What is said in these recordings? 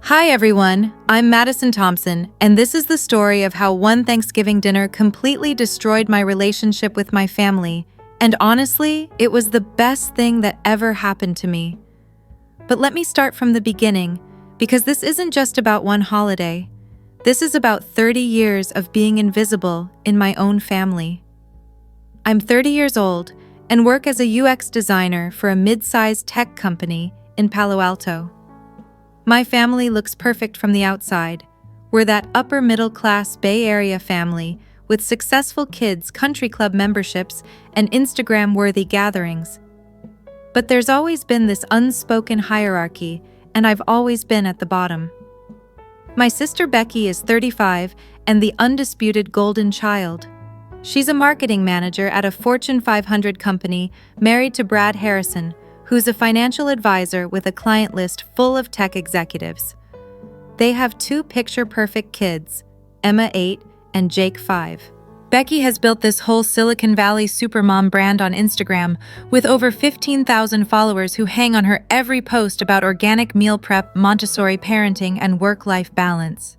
Hi everyone, I'm Madison Thompson, and this is the story of how one Thanksgiving dinner completely destroyed my relationship with my family, and honestly, it was the best thing that ever happened to me. But let me start from the beginning, because this isn't just about one holiday. This is about 30 years of being invisible in my own family. I'm 30 years old and work as a UX designer for a mid-sized tech company in Palo Alto. My family looks perfect from the outside. We're that upper-middle-class Bay Area family with successful kids, country club memberships, and Instagram-worthy gatherings. But there's always been this unspoken hierarchy, and I've always been at the bottom. My sister Becky is 35 and the undisputed golden child. She's a marketing manager at a Fortune 500 company, married to Brad Harrison, who's a financial advisor with a client list full of tech executives. They have two picture-perfect kids, Emma 8 and Jake 5. Becky has built this whole Silicon Valley supermom brand on Instagram with over 15,000 followers who hang on her every post about organic meal prep, Montessori parenting, and work-life balance.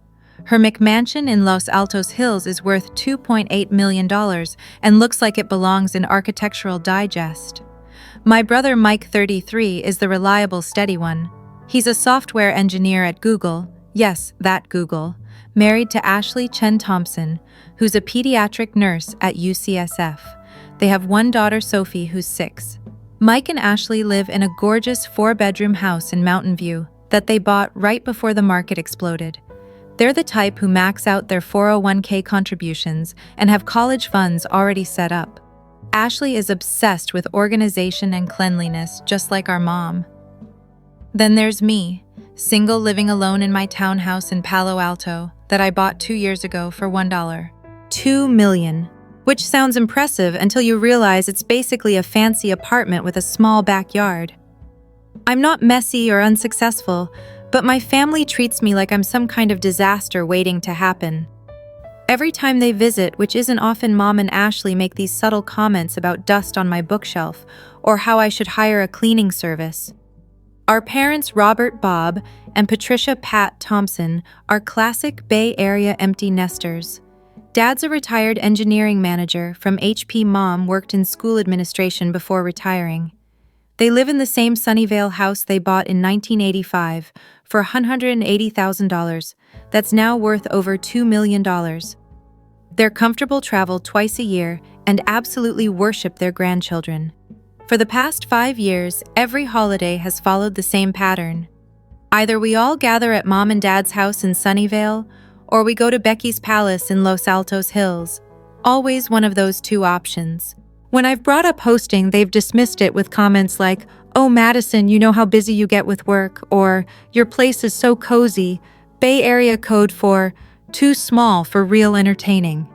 Her McMansion in Los Altos Hills is worth $2.8 million and looks like it belongs in Architectural Digest. My brother Mike, 33, is the reliable, steady one. He's a software engineer at Google, yes, that Google, married to Ashley Chen Thompson, who's a pediatric nurse at UCSF. They have one daughter, Sophie, who's 6. Mike and Ashley live in a gorgeous 4-bedroom house in Mountain View that they bought right before the market exploded. They're the type who max out their 401k contributions and have college funds already set up. Ashley is obsessed with organization and cleanliness, just like our mom. Then there's me, single, living alone in my townhouse in Palo Alto that I bought 2 years ago for $1. $2 million, which sounds impressive until you realize it's basically a fancy apartment with a small backyard. I'm not messy or unsuccessful, but my family treats me like I'm some kind of disaster waiting to happen. Every time they visit, which isn't often, Mom and Ashley make these subtle comments about dust on my bookshelf or how I should hire a cleaning service. Our parents, Robert Bob and Patricia Pat Thompson, are classic Bay Area empty nesters. Dad's a retired engineering manager from HP. Mom worked in school administration before retiring. They live in the same Sunnyvale house they bought in 1985 for $180,000. That's now worth over $2 million. They're comfortable, travel twice a year, and absolutely worship their grandchildren. For the past 5 years, every holiday has followed the same pattern. Either we all gather at Mom and Dad's house in Sunnyvale, or we go to Becky's palace in Los Altos Hills. Always one of those two options. When I've brought up hosting, they've dismissed it with comments like, "Oh, Madison, you know how busy you get with work," or "Your place is so cozy," Bay Area code for too small for real entertaining.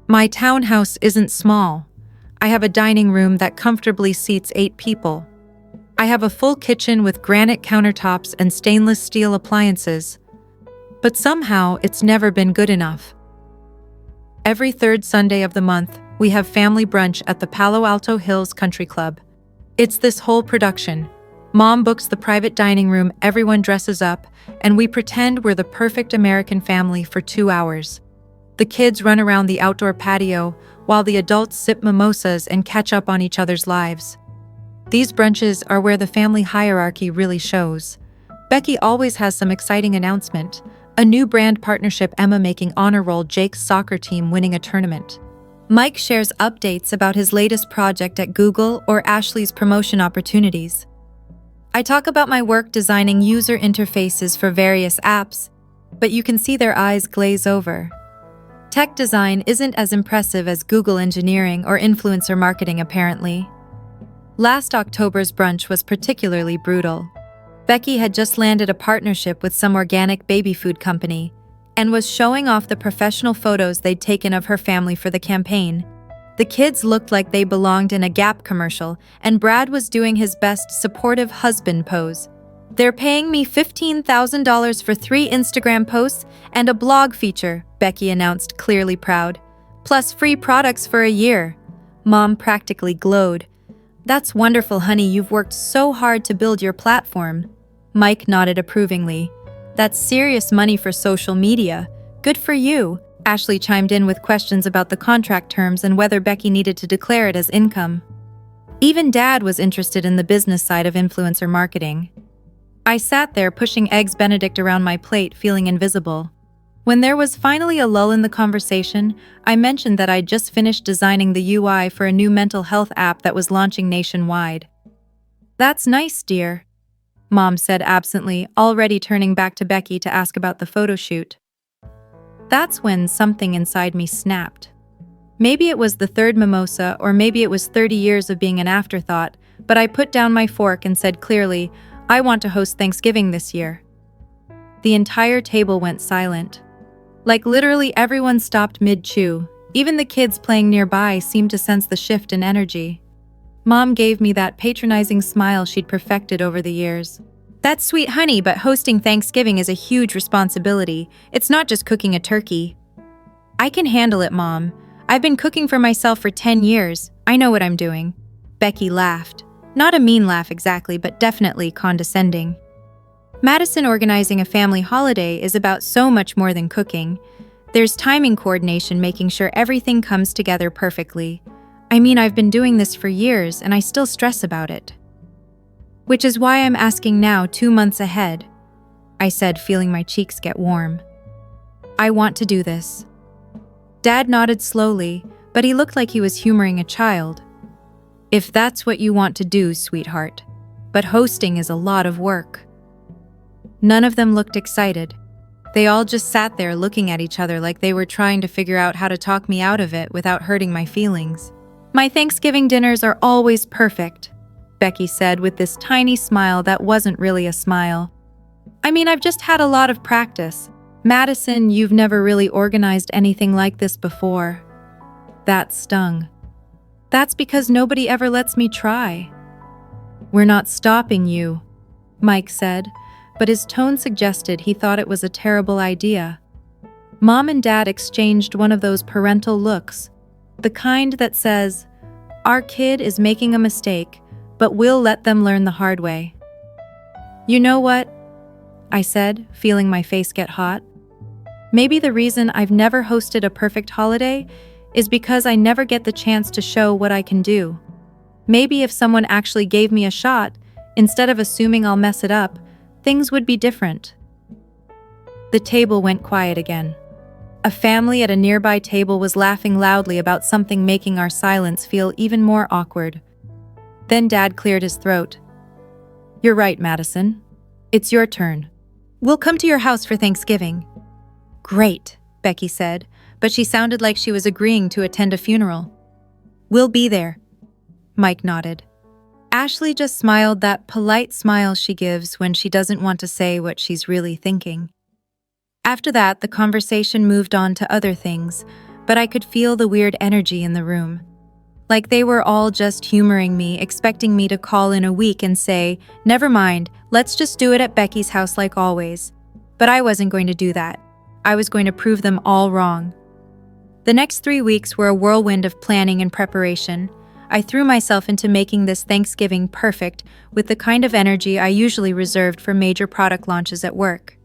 My townhouse isn't small. I have a dining room that comfortably seats 8 people. I have a full kitchen with granite countertops and stainless steel appliances. But somehow, it's never been good enough. Every third Sunday of the month, we have family brunch at the Palo Alto Hills Country Club. It's this whole production. Mom books the private dining room, everyone dresses up, and we pretend we're the perfect American family for 2 hours. The kids run around the outdoor patio while the adults sip mimosas and catch up on each other's lives. These brunches are where the family hierarchy really shows. Becky always has some exciting announcement. A new brand partnership, Emma making honor roll, Jake's soccer team winning a tournament. Mike shares updates about his latest project at Google or Ashley's promotion opportunities. I talk about my work designing user interfaces for various apps, but you can see their eyes glaze over. Tech design isn't as impressive as Google engineering or influencer marketing, apparently. Last October's brunch was particularly brutal. Becky had just landed a partnership with some organic baby food company and was showing off the professional photos they'd taken of her family for the campaign. The kids looked like they belonged in a Gap commercial, and Brad was doing his best supportive husband pose. "They're paying me $15,000 for 3 Instagram posts and a blog feature," Becky announced, clearly proud. "Plus free products for a year." Mom practically glowed. "That's wonderful, honey. You've worked so hard to build your platform." Mike nodded approvingly. That's serious money for social media. Good for you. Ashley chimed in with questions about the contract terms and whether Becky needed to declare it as income. Even Dad was interested in the business side of influencer marketing. I sat there pushing Eggs Benedict around my plate, feeling invisible. When there was finally a lull in the conversation, I mentioned that I'd just finished designing the UI for a new mental health app that was launching nationwide. "That's nice, dear," Mom said absently, already turning back to Becky to ask about the photo shoot. That's when something inside me snapped. Maybe it was the third mimosa, or maybe it was 30 years of being an afterthought, but I put down my fork and said clearly, "I want to host Thanksgiving this year." The entire table went silent. Like literally everyone stopped mid-chew. Even the kids playing nearby seemed to sense the shift in energy. Mom gave me that patronizing smile she'd perfected over the years. "That's sweet, honey, but hosting Thanksgiving is a huge responsibility. It's not just cooking a turkey." "I can handle it, Mom. I've been cooking for myself for 10 years. I know what I'm doing." Becky laughed. Not a mean laugh exactly, but definitely condescending. Madison organizing a family holiday is about so much more than cooking. There's timing coordination, making sure everything comes together perfectly. I mean, I've been doing this for years and I still stress about it. "Which is why I'm asking now, 2 months ahead," I said, feeling my cheeks get warm. "I want to do this." Dad nodded slowly, but he looked like he was humoring a child. "If that's what you want to do, sweetheart. But hosting is a lot of work." None of them looked excited. They all just sat there looking at each other like they were trying to figure out how to talk me out of it without hurting my feelings. "My Thanksgiving dinners are always perfect," Becky said with this tiny smile that wasn't really a smile. "I mean, I've just had a lot of practice. Madison, you've never really organized anything like this before." That stung. "That's because nobody ever lets me try." "We're not stopping you," Mike said, but his tone suggested he thought it was a terrible idea. Mom and Dad exchanged one of those parental looks, the kind that says, "Our kid is making a mistake, but we'll let them learn the hard way." "You know what?" I said, feeling my face get hot. "Maybe the reason I've never hosted a perfect holiday is because I never get the chance to show what I can do. Maybe if someone actually gave me a shot, instead of assuming I'll mess it up, things would be different." The table went quiet again. A family at a nearby table was laughing loudly about something, making our silence feel even more awkward. Then Dad cleared his throat. "You're right, Madison. It's your turn. We'll come to your house for Thanksgiving." "Great," Becky said, but she sounded like she was agreeing to attend a funeral. "We'll be there." Mike nodded. Ashley just smiled, that polite smile she gives when she doesn't want to say what she's really thinking. After that, the conversation moved on to other things, but I could feel the weird energy in the room. Like they were all just humoring me, expecting me to call in a week and say, "Never mind, let's just do it at Becky's house like always." But I wasn't going to do that. I was going to prove them all wrong. The next 3 weeks were a whirlwind of planning and preparation. I threw myself into making this Thanksgiving perfect with the kind of energy I usually reserved for major product launches at work.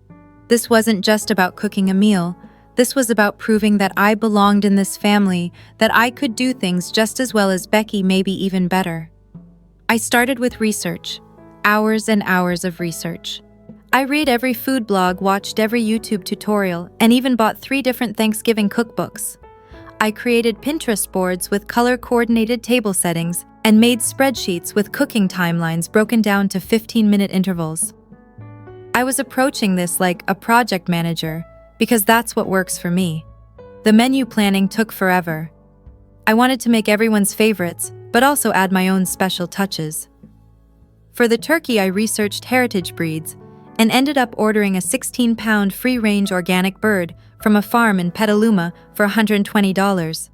This wasn't just about cooking a meal. This was about proving that I belonged in this family, that I could do things just as well as Becky, maybe even better. I started with research. Hours and hours of research. I read every food blog, watched every YouTube tutorial, and even bought 3 different Thanksgiving cookbooks. I created Pinterest boards with color-coordinated table settings and made spreadsheets with cooking timelines broken down to 15-minute intervals. I was approaching this like a project manager, because that's what works for me. The menu planning took forever. I wanted to make everyone's favorites, but also add my own special touches. For the turkey, I researched heritage breeds and ended up ordering a 16-pound free-range organic bird from a farm in Petaluma for $120.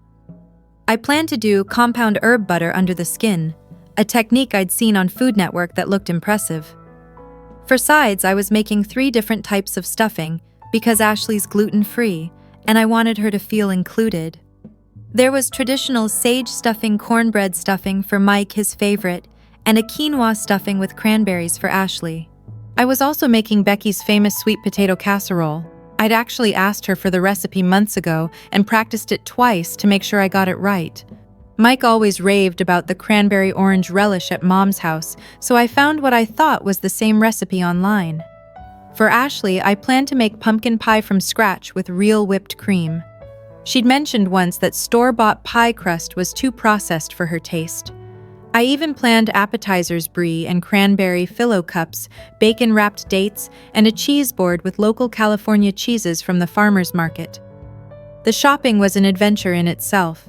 I planned to do compound herb butter under the skin, a technique I'd seen on Food Network that looked impressive. For sides, I was making 3 different types of stuffing because Ashley's gluten-free, and I wanted her to feel included. There was traditional sage stuffing, cornbread stuffing for Mike, his favorite, and a quinoa stuffing with cranberries for Ashley. I was also making Becky's famous sweet potato casserole. I'd actually asked her for the recipe months ago and practiced it twice to make sure I got it right. Mike always raved about the cranberry orange relish at Mom's house, so I found what I thought was the same recipe online. For Ashley, I planned to make pumpkin pie from scratch with real whipped cream. She'd mentioned once that store-bought pie crust was too processed for her taste. I even planned appetizers brie and cranberry phyllo cups, bacon-wrapped dates, and a cheese board with local California cheeses from the farmer's market. The shopping was an adventure in itself.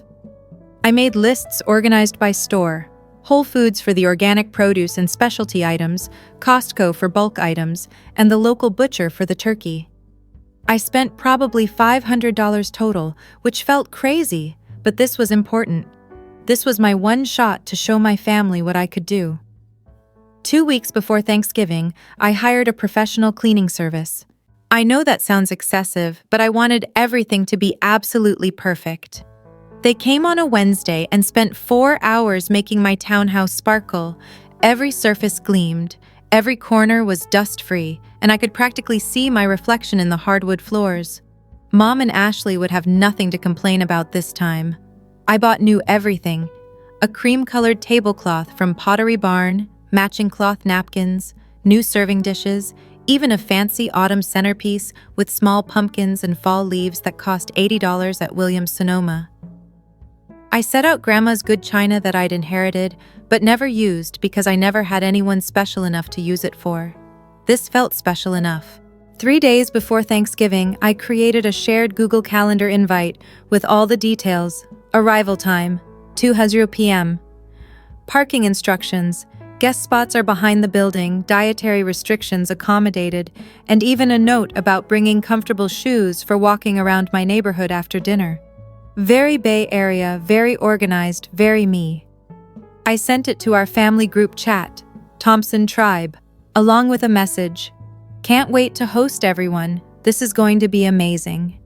I made lists organized by store: Whole Foods for the organic produce and specialty items, Costco for bulk items, and the local butcher for the turkey. I spent probably $500 total, which felt crazy, but this was important. This was my one shot to show my family what I could do. 2 weeks before Thanksgiving, I hired a professional cleaning service. I know that sounds excessive, but I wanted everything to be absolutely perfect. They came on a Wednesday and spent 4 hours making my townhouse sparkle. Every surface gleamed, every corner was dust-free, and I could practically see my reflection in the hardwood floors. Mom and Ashley would have nothing to complain about this time. I bought new everything: a cream-colored tablecloth from Pottery Barn, matching cloth napkins, new serving dishes, even a fancy autumn centerpiece with small pumpkins and fall leaves that cost $80 at Williams-Sonoma. I set out Grandma's good china that I'd inherited, but never used because I never had anyone special enough to use it for. This felt special enough. 3 days before Thanksgiving, I created a shared Google Calendar invite with all the details: arrival time, 2:00 p.m. Parking instructions, guest spots are behind the building, dietary restrictions accommodated, and even a note about bringing comfortable shoes for walking around my neighborhood after dinner. Very Bay Area, very organized, very me. I sent it to our family group chat, Thompson Tribe, along with a message: "Can't wait to host everyone. This is going to be amazing."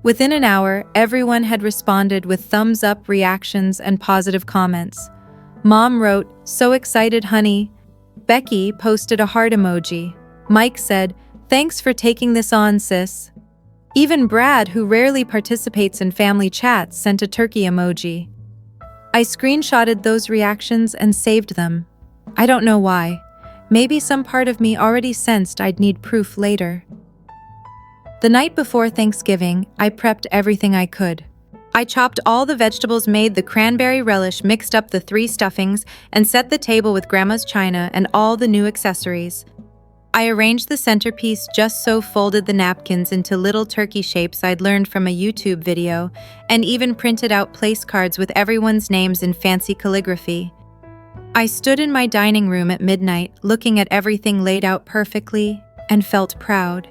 Within an hour, everyone had responded with thumbs-up reactions and positive comments. Mom wrote, "So excited, honey." Becky posted a heart emoji. Mike said, "Thanks for taking this on, sis." Even Brad, who rarely participates in family chats, sent a turkey emoji. I screenshotted those reactions and saved them. I don't know why. Maybe some part of me already sensed I'd need proof later. The night before Thanksgiving, I prepped everything I could. I chopped all the vegetables, made the cranberry relish, mixed up the 3 stuffings, and set the table with Grandma's china and all the new accessories. I arranged the centerpiece just so, folded the napkins into little turkey shapes I'd learned from a YouTube video, and even printed out place cards with everyone's names in fancy calligraphy. I stood in my dining room at midnight, looking at everything laid out perfectly, and felt proud.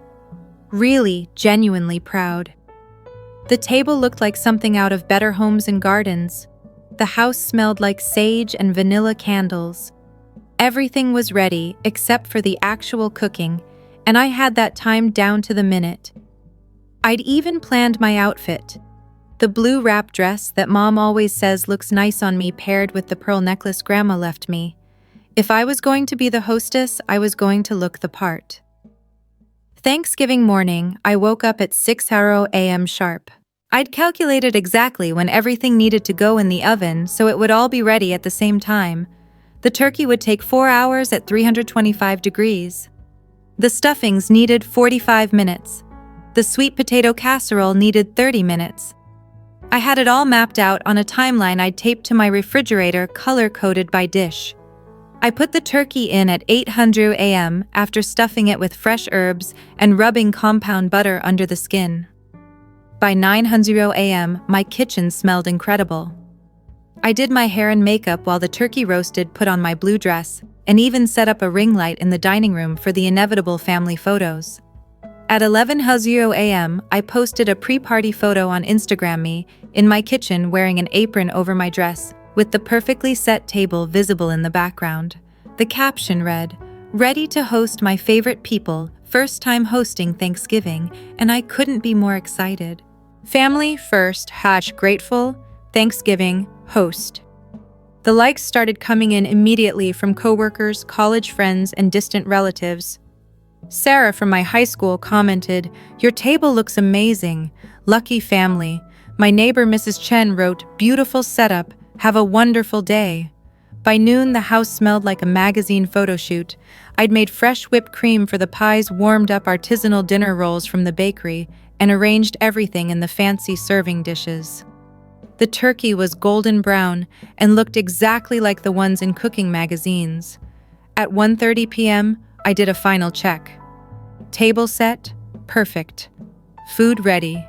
Really, genuinely proud. The table looked like something out of Better Homes and Gardens. The house smelled like sage and vanilla candles. Everything was ready except for the actual cooking, and I had that timed down to the minute. I'd even planned my outfit. The blue wrap dress that Mom always says looks nice on me, paired with the pearl necklace Grandma left me. If I was going to be the hostess, I was going to look the part. Thanksgiving morning, I woke up at 6:00 a.m. sharp. I'd calculated exactly when everything needed to go in the oven so it would all be ready at the same time. The turkey would take 4 hours at 325 degrees. The stuffings needed 45 minutes. The sweet potato casserole needed 30 minutes. I had it all mapped out on a timeline I'd taped to my refrigerator, color-coded by dish. I put the turkey in at 8:00 a.m. after stuffing it with fresh herbs and rubbing compound butter under the skin. By 9:00 a.m., my kitchen smelled incredible. I did my hair and makeup while the turkey roasted, put on my blue dress, and even set up a ring light in the dining room for the inevitable family photos. At 11:00 a.m., I posted a pre-party photo on Instagram, me in my kitchen wearing an apron over my dress, with the perfectly set table visible in the background. The caption read, "Ready to host my favorite people, first time hosting Thanksgiving, and I couldn't be more excited. Family first, #grateful, Thanksgiving, host." The likes started coming in immediately from coworkers, college friends, and distant relatives. Sarah from my high school commented, "Your table looks amazing. Lucky family." My neighbor Mrs. Chen wrote, "Beautiful setup. Have a wonderful day." By noon, the house smelled like a magazine photo shoot. I'd made fresh whipped cream for the pies, warmed up artisanal dinner rolls from the bakery, and arranged everything in the fancy serving dishes. The turkey was golden brown and looked exactly like the ones in cooking magazines. At 1:30 p.m., I did a final check. Table set, perfect. Food ready.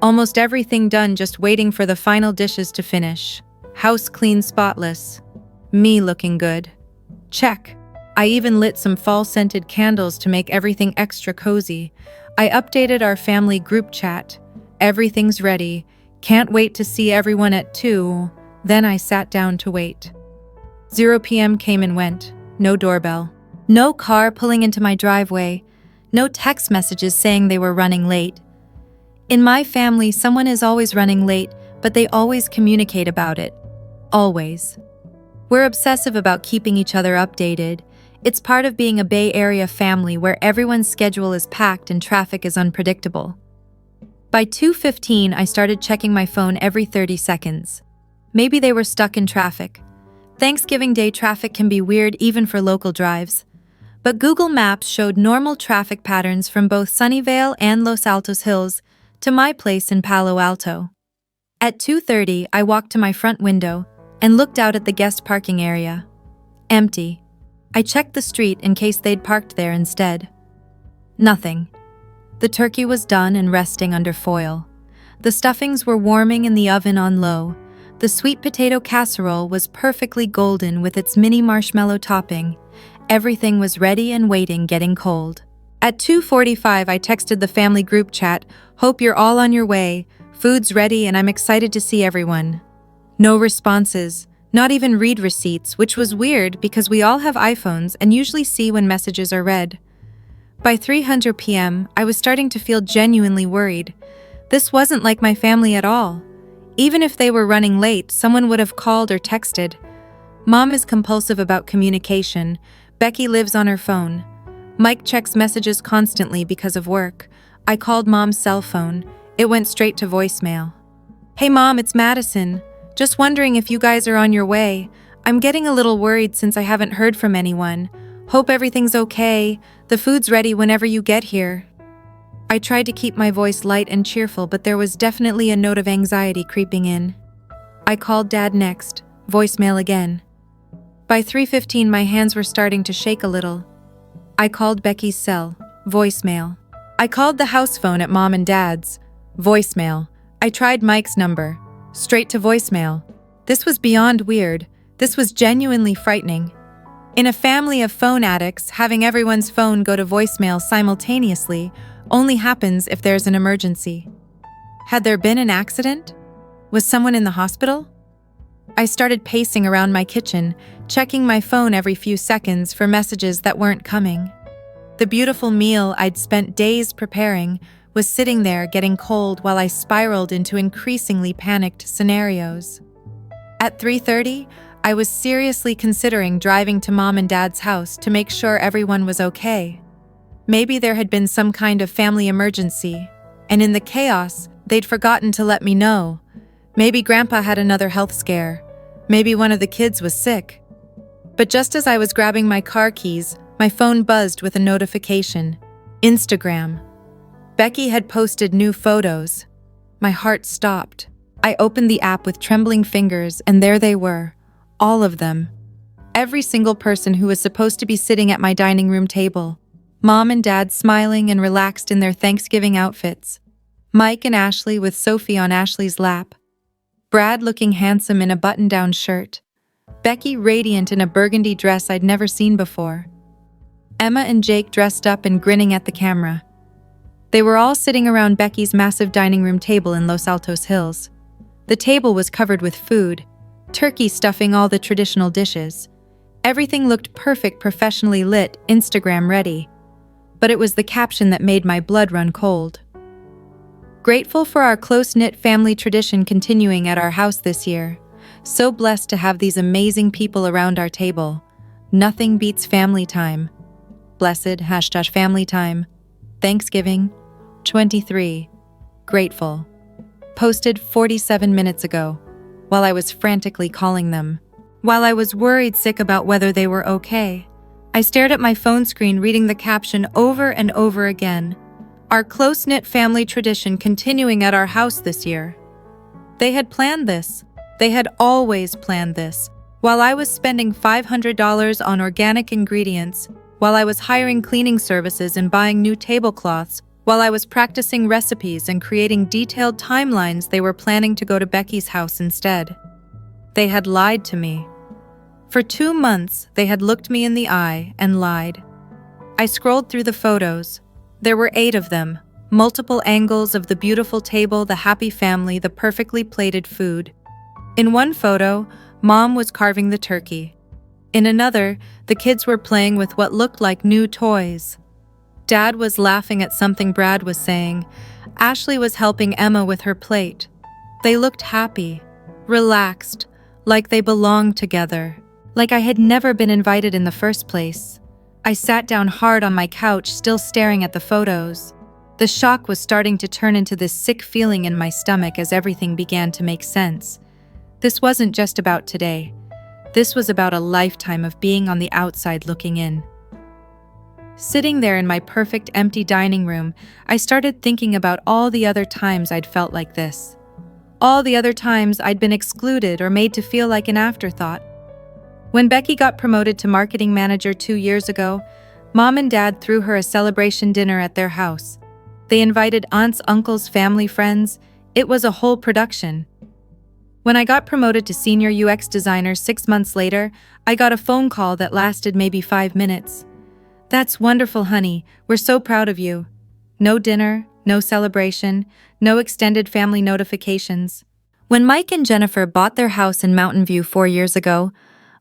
Almost everything done, just waiting for the final dishes to finish. House clean, spotless. Me looking good. Check. I even lit some fall-scented candles to make everything extra cozy. I updated our family group chat. Everything's ready. Can't wait to see everyone at 2. Then I sat down to wait. 0 p.m. came and went. No doorbell. No car pulling into my driveway. No text messages saying they were running late. In my family, someone is always running late, but they always communicate about it. Always. We're obsessive about keeping each other updated. It's part of being a Bay Area family where everyone's schedule is packed and traffic is unpredictable. By 2:15, I started checking my phone every 30 seconds. Maybe they were stuck in traffic. Thanksgiving Day traffic can be weird even for local drives. But Google Maps showed normal traffic patterns from both Sunnyvale and Los Altos Hills to my place in Palo Alto. At 2:30, I walked to my front window and looked out at the guest parking area. Empty. I checked the street in case they'd parked there instead. Nothing. The turkey was done and resting under foil. The stuffings were warming in the oven on low. The sweet potato casserole was perfectly golden with its mini marshmallow topping. Everything was ready and waiting, getting cold. At 2:45, I texted the family group chat, "Hope you're all on your way. Food's ready and I'm excited to see everyone." No responses, not even read receipts, which was weird because we all have iPhones and usually see when messages are read. By 3:00 p.m., I was starting to feel genuinely worried. This wasn't like my family at all. Even if they were running late, someone would have called or texted. Mom is compulsive about communication. Becky lives on her phone. Mike checks messages constantly because of work. I called Mom's cell phone. It went straight to voicemail. "Hey Mom, it's Madison. Just wondering if you guys are on your way. I'm getting a little worried since I haven't heard from anyone. Hope everything's okay. The food's ready whenever you get here." I tried to keep my voice light and cheerful, but there was definitely a note of anxiety creeping in. I called Dad next. Voicemail again. By 3:15, my hands were starting to shake a little. I called Becky's cell. Voicemail. I called the house phone at Mom and Dad's. Voicemail. I tried Mike's number. Straight to voicemail. This was beyond weird. This was genuinely frightening. In a family of phone addicts, having everyone's phone go to voicemail simultaneously only happens if there's an emergency. Had there been an accident? Was someone in the hospital? I started pacing around my kitchen, checking my phone every few seconds for messages that weren't coming. The beautiful meal I'd spent days preparing was sitting there getting cold while I spiraled into increasingly panicked scenarios. At 3:30, I was seriously considering driving to Mom and Dad's house to make sure everyone was okay. Maybe there had been some kind of family emergency, and in the chaos, they'd forgotten to let me know. Maybe Grandpa had another health scare. Maybe one of the kids was sick. But just as I was grabbing my car keys, my phone buzzed with a notification. Instagram. Becky had posted new photos. My heart stopped. I opened the app with trembling fingers, and there they were. All of them. Every single person who was supposed to be sitting at my dining room table. Mom and Dad smiling and relaxed in their Thanksgiving outfits. Mike and Ashley with Sophie on Ashley's lap. Brad looking handsome in a button-down shirt. Becky radiant in a burgundy dress I'd never seen before. Emma and Jake dressed up and grinning at the camera. They were all sitting around Becky's massive dining room table in Los Altos Hills. The table was covered with food, turkey stuffing all the traditional dishes. Everything looked perfect, professionally lit, Instagram ready. But it was the caption that made my blood run cold. Grateful for our close-knit family tradition continuing at our house this year. So blessed to have these amazing people around our table. Nothing beats family time. Blessed #family time. Thanksgiving 23. Grateful. Posted 47 minutes ago, while I was frantically calling them. While I was worried sick about whether they were okay, I stared at my phone screen reading the caption over and over again. Our close-knit family tradition continuing at our house this year. They had planned this. They had always planned this. While I was spending $500 on organic ingredients, while I was hiring cleaning services and buying new tablecloths, while I was practicing recipes and creating detailed timelines, they were planning to go to Becky's house instead. They had lied to me. For 2 months, they had looked me in the eye and lied. I scrolled through the photos. There were 8 of them, multiple angles of the beautiful table, the happy family, the perfectly plated food. In one photo, Mom was carving the turkey. In another, the kids were playing with what looked like new toys. Dad was laughing at something Brad was saying. Ashley was helping Emma with her plate. They looked happy, relaxed, like they belonged together, like I had never been invited in the first place. I sat down hard on my couch, still staring at the photos. The shock was starting to turn into this sick feeling in my stomach as everything began to make sense. This wasn't just about today. This was about a lifetime of being on the outside looking in. Sitting there in my perfect empty dining room, I started thinking about all the other times I'd felt like this. All the other times I'd been excluded or made to feel like an afterthought. When Becky got promoted to marketing manager 2 years ago, Mom and Dad threw her a celebration dinner at their house. They invited aunts, uncles, family, friends. It was a whole production. When I got promoted to senior UX designer 6 months later, I got a phone call that lasted maybe 5 minutes. "That's wonderful, honey. We're so proud of you." No dinner, no celebration, no extended family notifications. When Mike and Jennifer bought their house in Mountain View 4 years ago,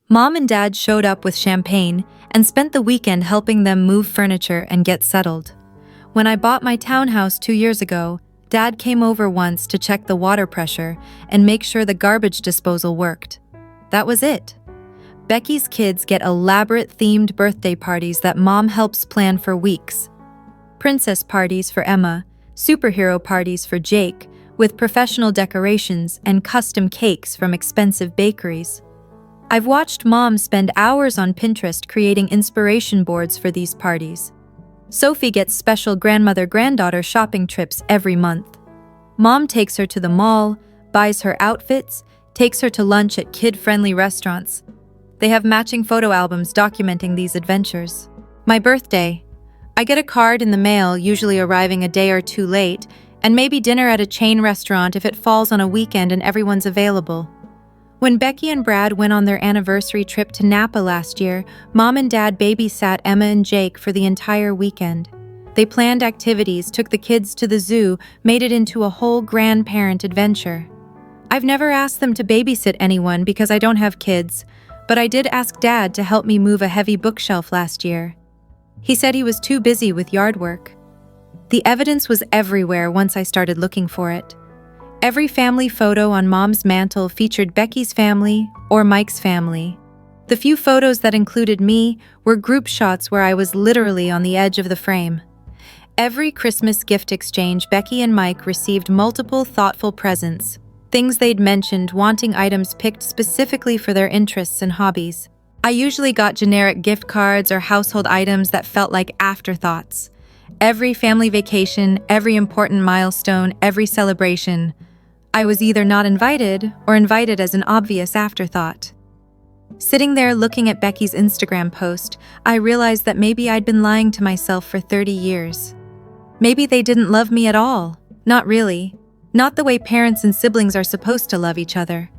Mom and Dad showed up with champagne and spent the weekend helping them move furniture and get settled. When I bought my townhouse 2 years ago, Dad came over once to check the water pressure and make sure the garbage disposal worked. That was it. Becky's kids get elaborate themed birthday parties that Mom helps plan for weeks. Princess parties for Emma, superhero parties for Jake, with professional decorations and custom cakes from expensive bakeries. I've watched Mom spend hours on Pinterest creating inspiration boards for these parties. Sophie gets special grandmother-granddaughter shopping trips every month. Mom takes her to the mall, buys her outfits, takes her to lunch at kid-friendly restaurants. They have matching photo albums documenting these adventures. My birthday. I get a card in the mail, usually arriving a day or 2 late, and maybe dinner at a chain restaurant if it falls on a weekend and everyone's available. When Becky and Brad went on their anniversary trip to Napa last year, Mom and Dad babysat Emma and Jake for the entire weekend. They planned activities, took the kids to the zoo, made it into a whole grandparent adventure. I've never asked them to babysit anyone because I don't have kids, but I did ask Dad to help me move a heavy bookshelf last year. He said he was too busy with yard work. The evidence was everywhere once I started looking for it. Every family photo on Mom's mantle featured Becky's family or Mike's family. The few photos that included me were group shots where I was literally on the edge of the frame. Every Christmas gift exchange, Becky and Mike received multiple thoughtful presents, things they'd mentioned, wanting items picked specifically for their interests and hobbies. I usually got generic gift cards or household items that felt like afterthoughts. Every family vacation, every important milestone, every celebration, I was either not invited or invited as an obvious afterthought. Sitting there looking at Becky's Instagram post, I realized that maybe I'd been lying to myself for 30 years. Maybe they didn't love me at all. Not really. Not the way parents and siblings are supposed to love each other.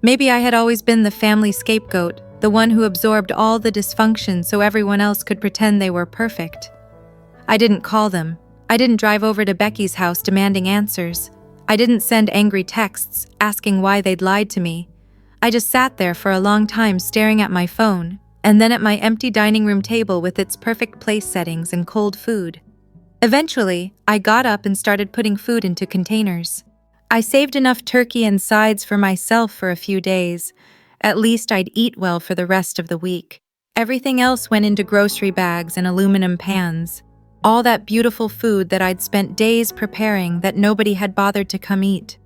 Maybe I had always been the family scapegoat, the one who absorbed all the dysfunction so everyone else could pretend they were perfect. I didn't call them. I didn't drive over to Becky's house demanding answers. I didn't send angry texts asking why they'd lied to me. I just sat there for a long time staring at my phone, and then at my empty dining room table with its perfect place settings and cold food. Eventually, I got up and started putting food into containers. I saved enough turkey and sides for myself for a few days. At least I'd eat well for the rest of the week. Everything else went into grocery bags and aluminum pans. All that beautiful food that I'd spent days preparing that nobody had bothered to come eat.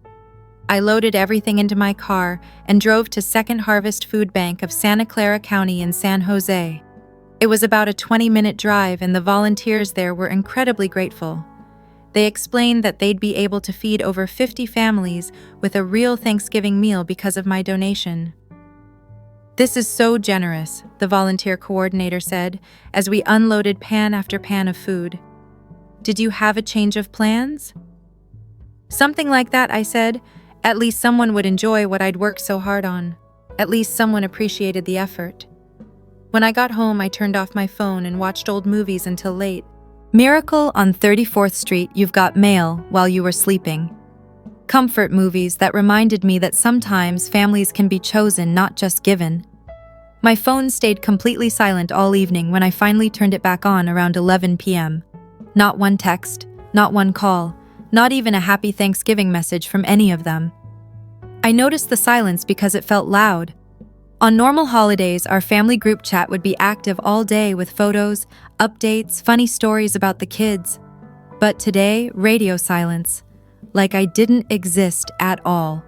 I loaded everything into my car and drove to Second Harvest Food Bank of Santa Clara County in San Jose. It was about a 20-minute drive, and the volunteers there were incredibly grateful. They explained that they'd be able to feed over 50 families with a real Thanksgiving meal because of my donation. "This is so generous," the volunteer coordinator said, as we unloaded pan after pan of food. "Did you have a change of plans?" "Something like that," I said. At least someone would enjoy what I'd worked so hard on. At least someone appreciated the effort. When I got home, I turned off my phone and watched old movies until late. Miracle on 34th Street, You've Got Mail while you were sleeping. Comfort movies that reminded me that sometimes families can be chosen, not just given. My phone stayed completely silent all evening when I finally turned it back on around 11 p.m. Not one text, not one call, not even a happy Thanksgiving message from any of them. I noticed the silence because it felt loud. On normal holidays, our family group chat would be active all day with photos, updates, funny stories about the kids. But today, radio silence. Like I didn't exist at all.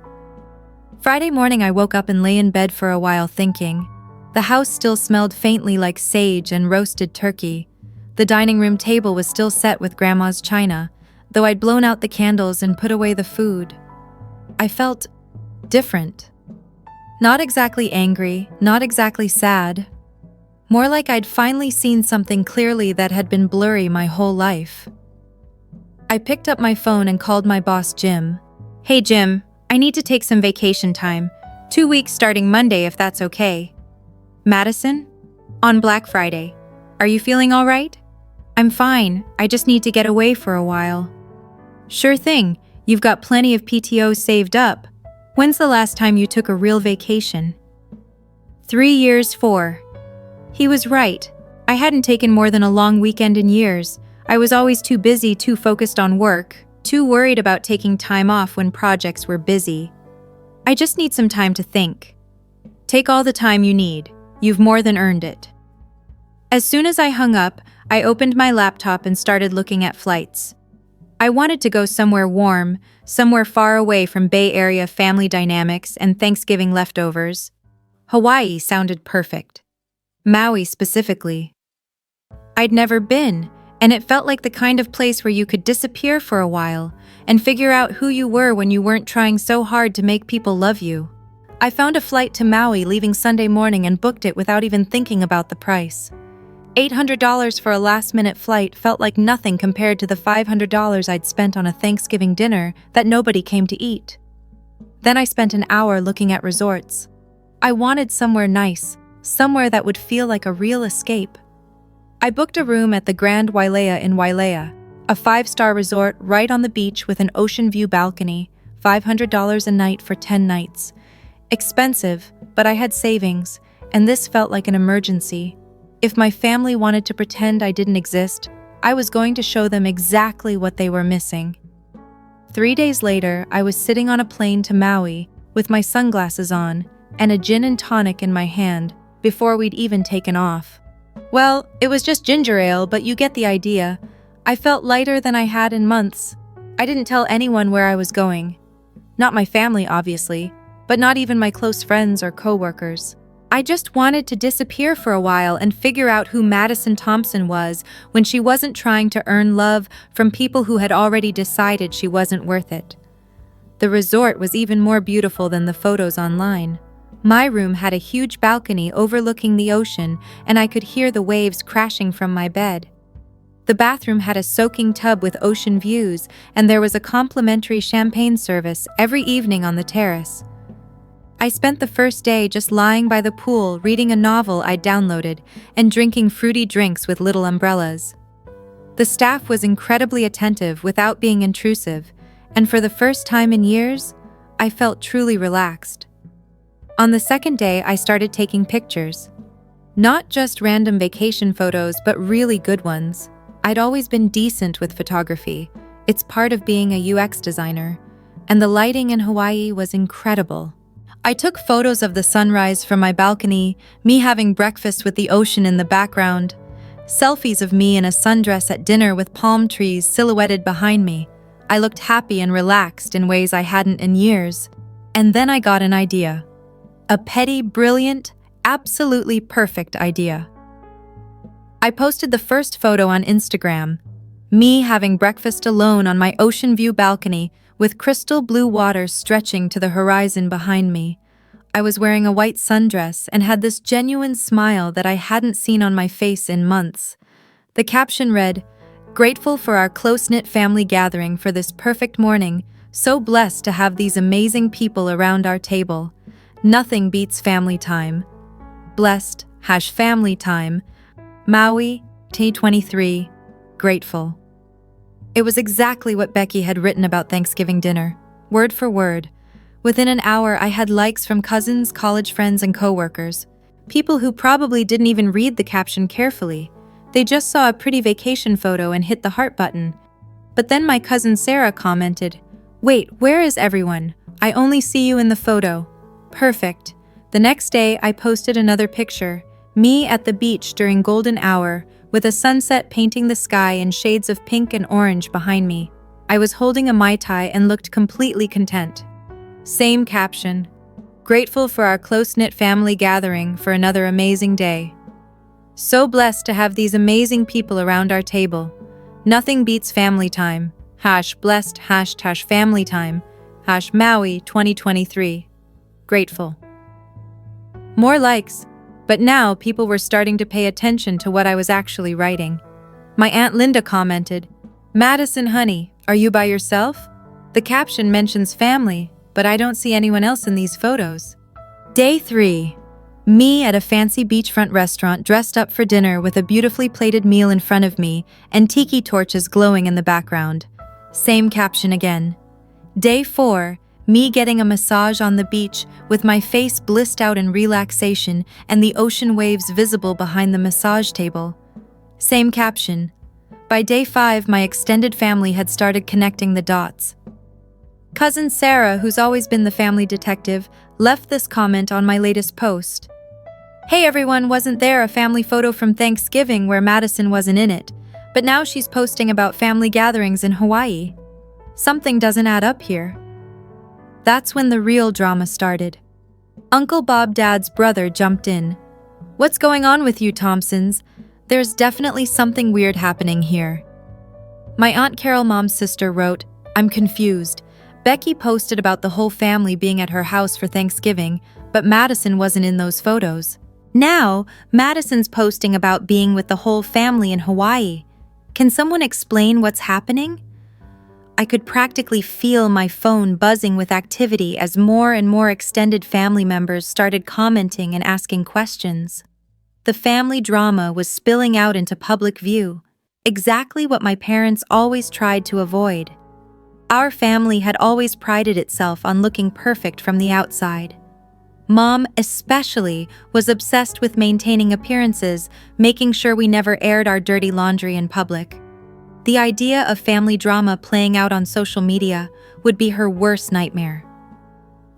Friday morning, I woke up and lay in bed for a while thinking. The house still smelled faintly like sage and roasted turkey. The dining room table was still set with Grandma's china, though I'd blown out the candles and put away the food. I felt different. Not exactly angry, not exactly sad. More like I'd finally seen something clearly that had been blurry my whole life. I picked up my phone and called my boss, Jim. "Hey, Jim, I need to take some vacation time. 2 weeks starting Monday, if that's okay." "Madison? On Black Friday. Are you feeling all right?" "I'm fine. I just need to get away for a while." "Sure thing. You've got plenty of PTO saved up. When's the last time you took a real vacation?" 3 years, 4. He was right. I hadn't taken more than a long weekend in years. I was always too busy, too focused on work, too worried about taking time off when projects were busy. I just need some time to think. "Take all the time you need. You've more than earned it." As soon as I hung up, I opened my laptop and started looking at flights. I wanted to go somewhere warm, somewhere far away from Bay Area family dynamics and Thanksgiving leftovers. Hawaii sounded perfect. Maui specifically. I'd never been, and it felt like the kind of place where you could disappear for a while and figure out who you were when you weren't trying so hard to make people love you. I found a flight to Maui leaving Sunday morning and booked it without even thinking about the price. $800 for a last-minute flight felt like nothing compared to the $500 I'd spent on a Thanksgiving dinner that nobody came to eat. Then I spent an hour looking at resorts. I wanted somewhere nice, somewhere that would feel like a real escape. I booked a room at the Grand Wailea in Wailea, a 5-star resort right on the beach with an ocean view balcony, $500 a night for 10 nights. Expensive, but I had savings, and this felt like an emergency. If my family wanted to pretend I didn't exist, I was going to show them exactly what they were missing. 3 days later, I was sitting on a plane to Maui with my sunglasses on and a gin and tonic in my hand before we'd even taken off. Well, it was just ginger ale, but you get the idea. I felt lighter than I had in months. I didn't tell anyone where I was going. Not my family, obviously, but not even my close friends or coworkers. I just wanted to disappear for a while and figure out who Madison Thompson was when she wasn't trying to earn love from people who had already decided she wasn't worth it. The resort was even more beautiful than the photos online. My room had a huge balcony overlooking the ocean, and I could hear the waves crashing from my bed. The bathroom had a soaking tub with ocean views, and there was a complimentary champagne service every evening on the terrace. I spent the first day just lying by the pool, reading a novel I'd downloaded, and drinking fruity drinks with little umbrellas. The staff was incredibly attentive without being intrusive, and for the first time in years, I felt truly relaxed. On the second day, I started taking pictures. Not just random vacation photos, but really good ones. I'd always been decent with photography. It's part of being a UX designer. and the lighting in Hawaii was incredible. I took photos of the sunrise from my balcony, me having breakfast with the ocean in the background, selfies of me in a sundress at dinner with palm trees silhouetted behind me. I looked happy and relaxed in ways I hadn't in years. And then I got an idea. A petty, brilliant, absolutely perfect idea. I posted the first photo on Instagram, me having breakfast alone on my ocean view balcony with crystal blue waters stretching to the horizon behind me. I was wearing a white sundress and had this genuine smile that I hadn't seen on my face in months. The caption read, "Grateful for our close-knit family gathering for this perfect morning, so blessed to have these amazing people around our table. Nothing beats family time. Blessed, #family time. Maui, T23, grateful." It was exactly what Becky had written about Thanksgiving dinner, word for word. Within an hour, I had likes from cousins, college friends, and coworkers. People who probably didn't even read the caption carefully. They just saw a pretty vacation photo and hit the heart button. But then my cousin Sarah commented, "Wait, where is everyone? I only see you in the photo." Perfect. The next day, I posted another picture, me at the beach during golden hour, with a sunset painting the sky in shades of pink and orange behind me. I was holding a Mai Tai and looked completely content. Same caption, "Grateful for our close-knit family gathering for another amazing day. So blessed to have these amazing people around our table. Nothing beats family time. #blessed, #family time. #Maui 2023. Grateful." More likes, but now people were starting to pay attention to what I was actually writing. My Aunt Linda commented, "Madison, honey, are you by yourself? The caption mentions family, but I don't see anyone else in these photos." Day 3. Me at a fancy beachfront restaurant dressed up for dinner with a beautifully plated meal in front of me and tiki torches glowing in the background. Same caption again. Day 4. Me getting a massage on the beach with my face blissed out in relaxation and the ocean waves visible behind the massage table. Same caption. By day 5, my extended family had started connecting the dots. Cousin Sarah, who's always been the family detective, left this comment on my latest post. "Hey everyone, wasn't there a family photo from Thanksgiving where Madison wasn't in it? But now she's posting about family gatherings in Hawaii. Something doesn't add up here." That's when the real drama started. Uncle Bob Dad's brother jumped in. "What's going on with you Thompsons? There's definitely something weird happening here." My Aunt Carol Mom's sister wrote, "I'm confused. Becky posted about the whole family being at her house for Thanksgiving, but Madison wasn't in those photos. Now, Madison's posting about being with the whole family in Hawaii. Can someone explain what's happening?" I could practically feel my phone buzzing with activity as more and more extended family members started commenting and asking questions. The family drama was spilling out into public view, exactly what my parents always tried to avoid. Our family had always prided itself on looking perfect from the outside. Mom, especially, was obsessed with maintaining appearances, making sure we never aired our dirty laundry in public. The idea of family drama playing out on social media would be her worst nightmare.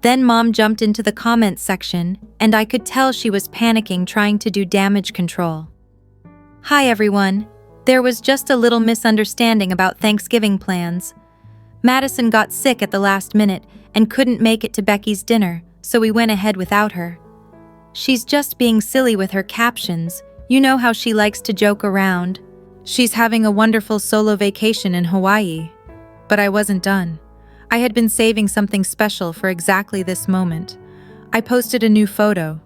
Then Mom jumped into the comments section, and I could tell she was panicking, trying to do damage control. "Hi everyone. There was just a little misunderstanding about Thanksgiving plans. Madison got sick at the last minute and couldn't make it to Becky's dinner, so we went ahead without her. She's just being silly with her captions. You know how she likes to joke around. She's having a wonderful solo vacation in Hawaii." But I wasn't done. I had been saving something special for exactly this moment. I posted a new photo.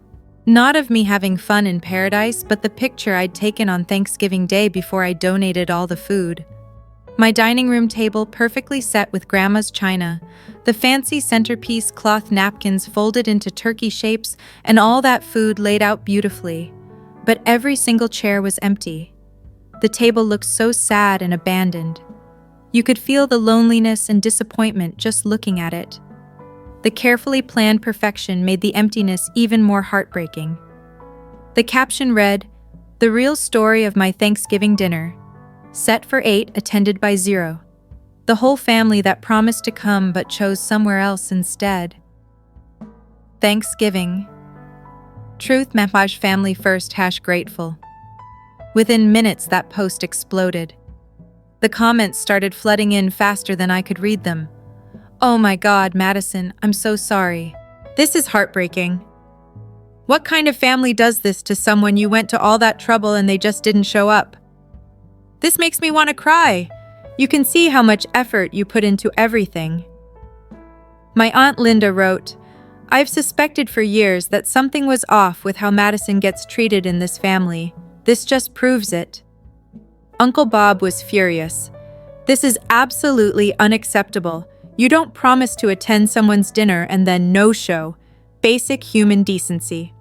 Not of me having fun in paradise, but the picture I'd taken on Thanksgiving Day before I donated all the food. My dining room table perfectly set with Grandma's china, the fancy centerpiece cloth napkins folded into turkey shapes, and all that food laid out beautifully. But every single chair was empty. The table looked so sad and abandoned. You could feel the loneliness and disappointment just looking at it. The carefully planned perfection made the emptiness even more heartbreaking. The caption read, "The real story of my Thanksgiving dinner. Set for 8, attended by 0. The whole family that promised to come but chose somewhere else instead. Thanksgiving. Truth Mempage family first #grateful. Within minutes, that post exploded. The comments started flooding in faster than I could read them. Oh my God, Madison, I'm so sorry. This is heartbreaking. What kind of family does this to someone you went to all that trouble and they just didn't show up? This makes me want to cry. You can see how much effort you put into everything. My Aunt Linda wrote, I've suspected for years that something was off with how Madison gets treated in this family. This just proves it. Uncle Bob was furious. This is absolutely unacceptable. You don't promise to attend someone's dinner and then no-show. Basic human decency.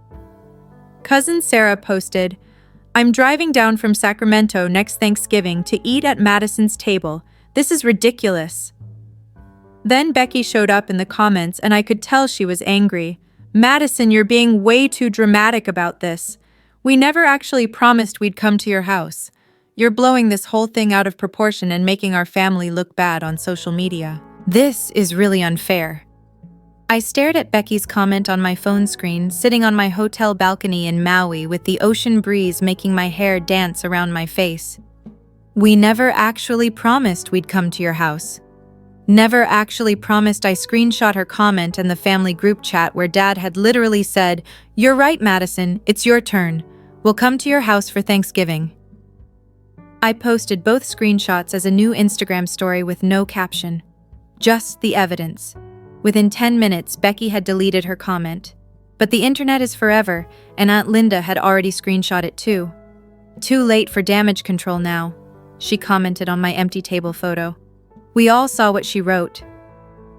Cousin Sarah posted, I'm driving down from Sacramento next Thanksgiving to eat at Madison's table. This is ridiculous. Then Becky showed up in the comments and I could tell she was angry. Madison, you're being way too dramatic about this. We never actually promised we'd come to your house. You're blowing this whole thing out of proportion and making our family look bad on social media. This is really unfair. I stared at Becky's comment on my phone screen, sitting on my hotel balcony in Maui with the ocean breeze making my hair dance around my face. We never actually promised we'd come to your house. Never actually promised. I screenshot her comment in the family group chat where Dad had literally said, You're right, Madison, it's your turn. We'll come to your house for Thanksgiving. I posted both screenshots as a new Instagram story with no caption. Just the evidence. Within 10 minutes, Becky had deleted her comment. But the internet is forever, and Aunt Linda had already screenshot it too. Too late for damage control now, she commented on my empty table photo. We all saw what she wrote.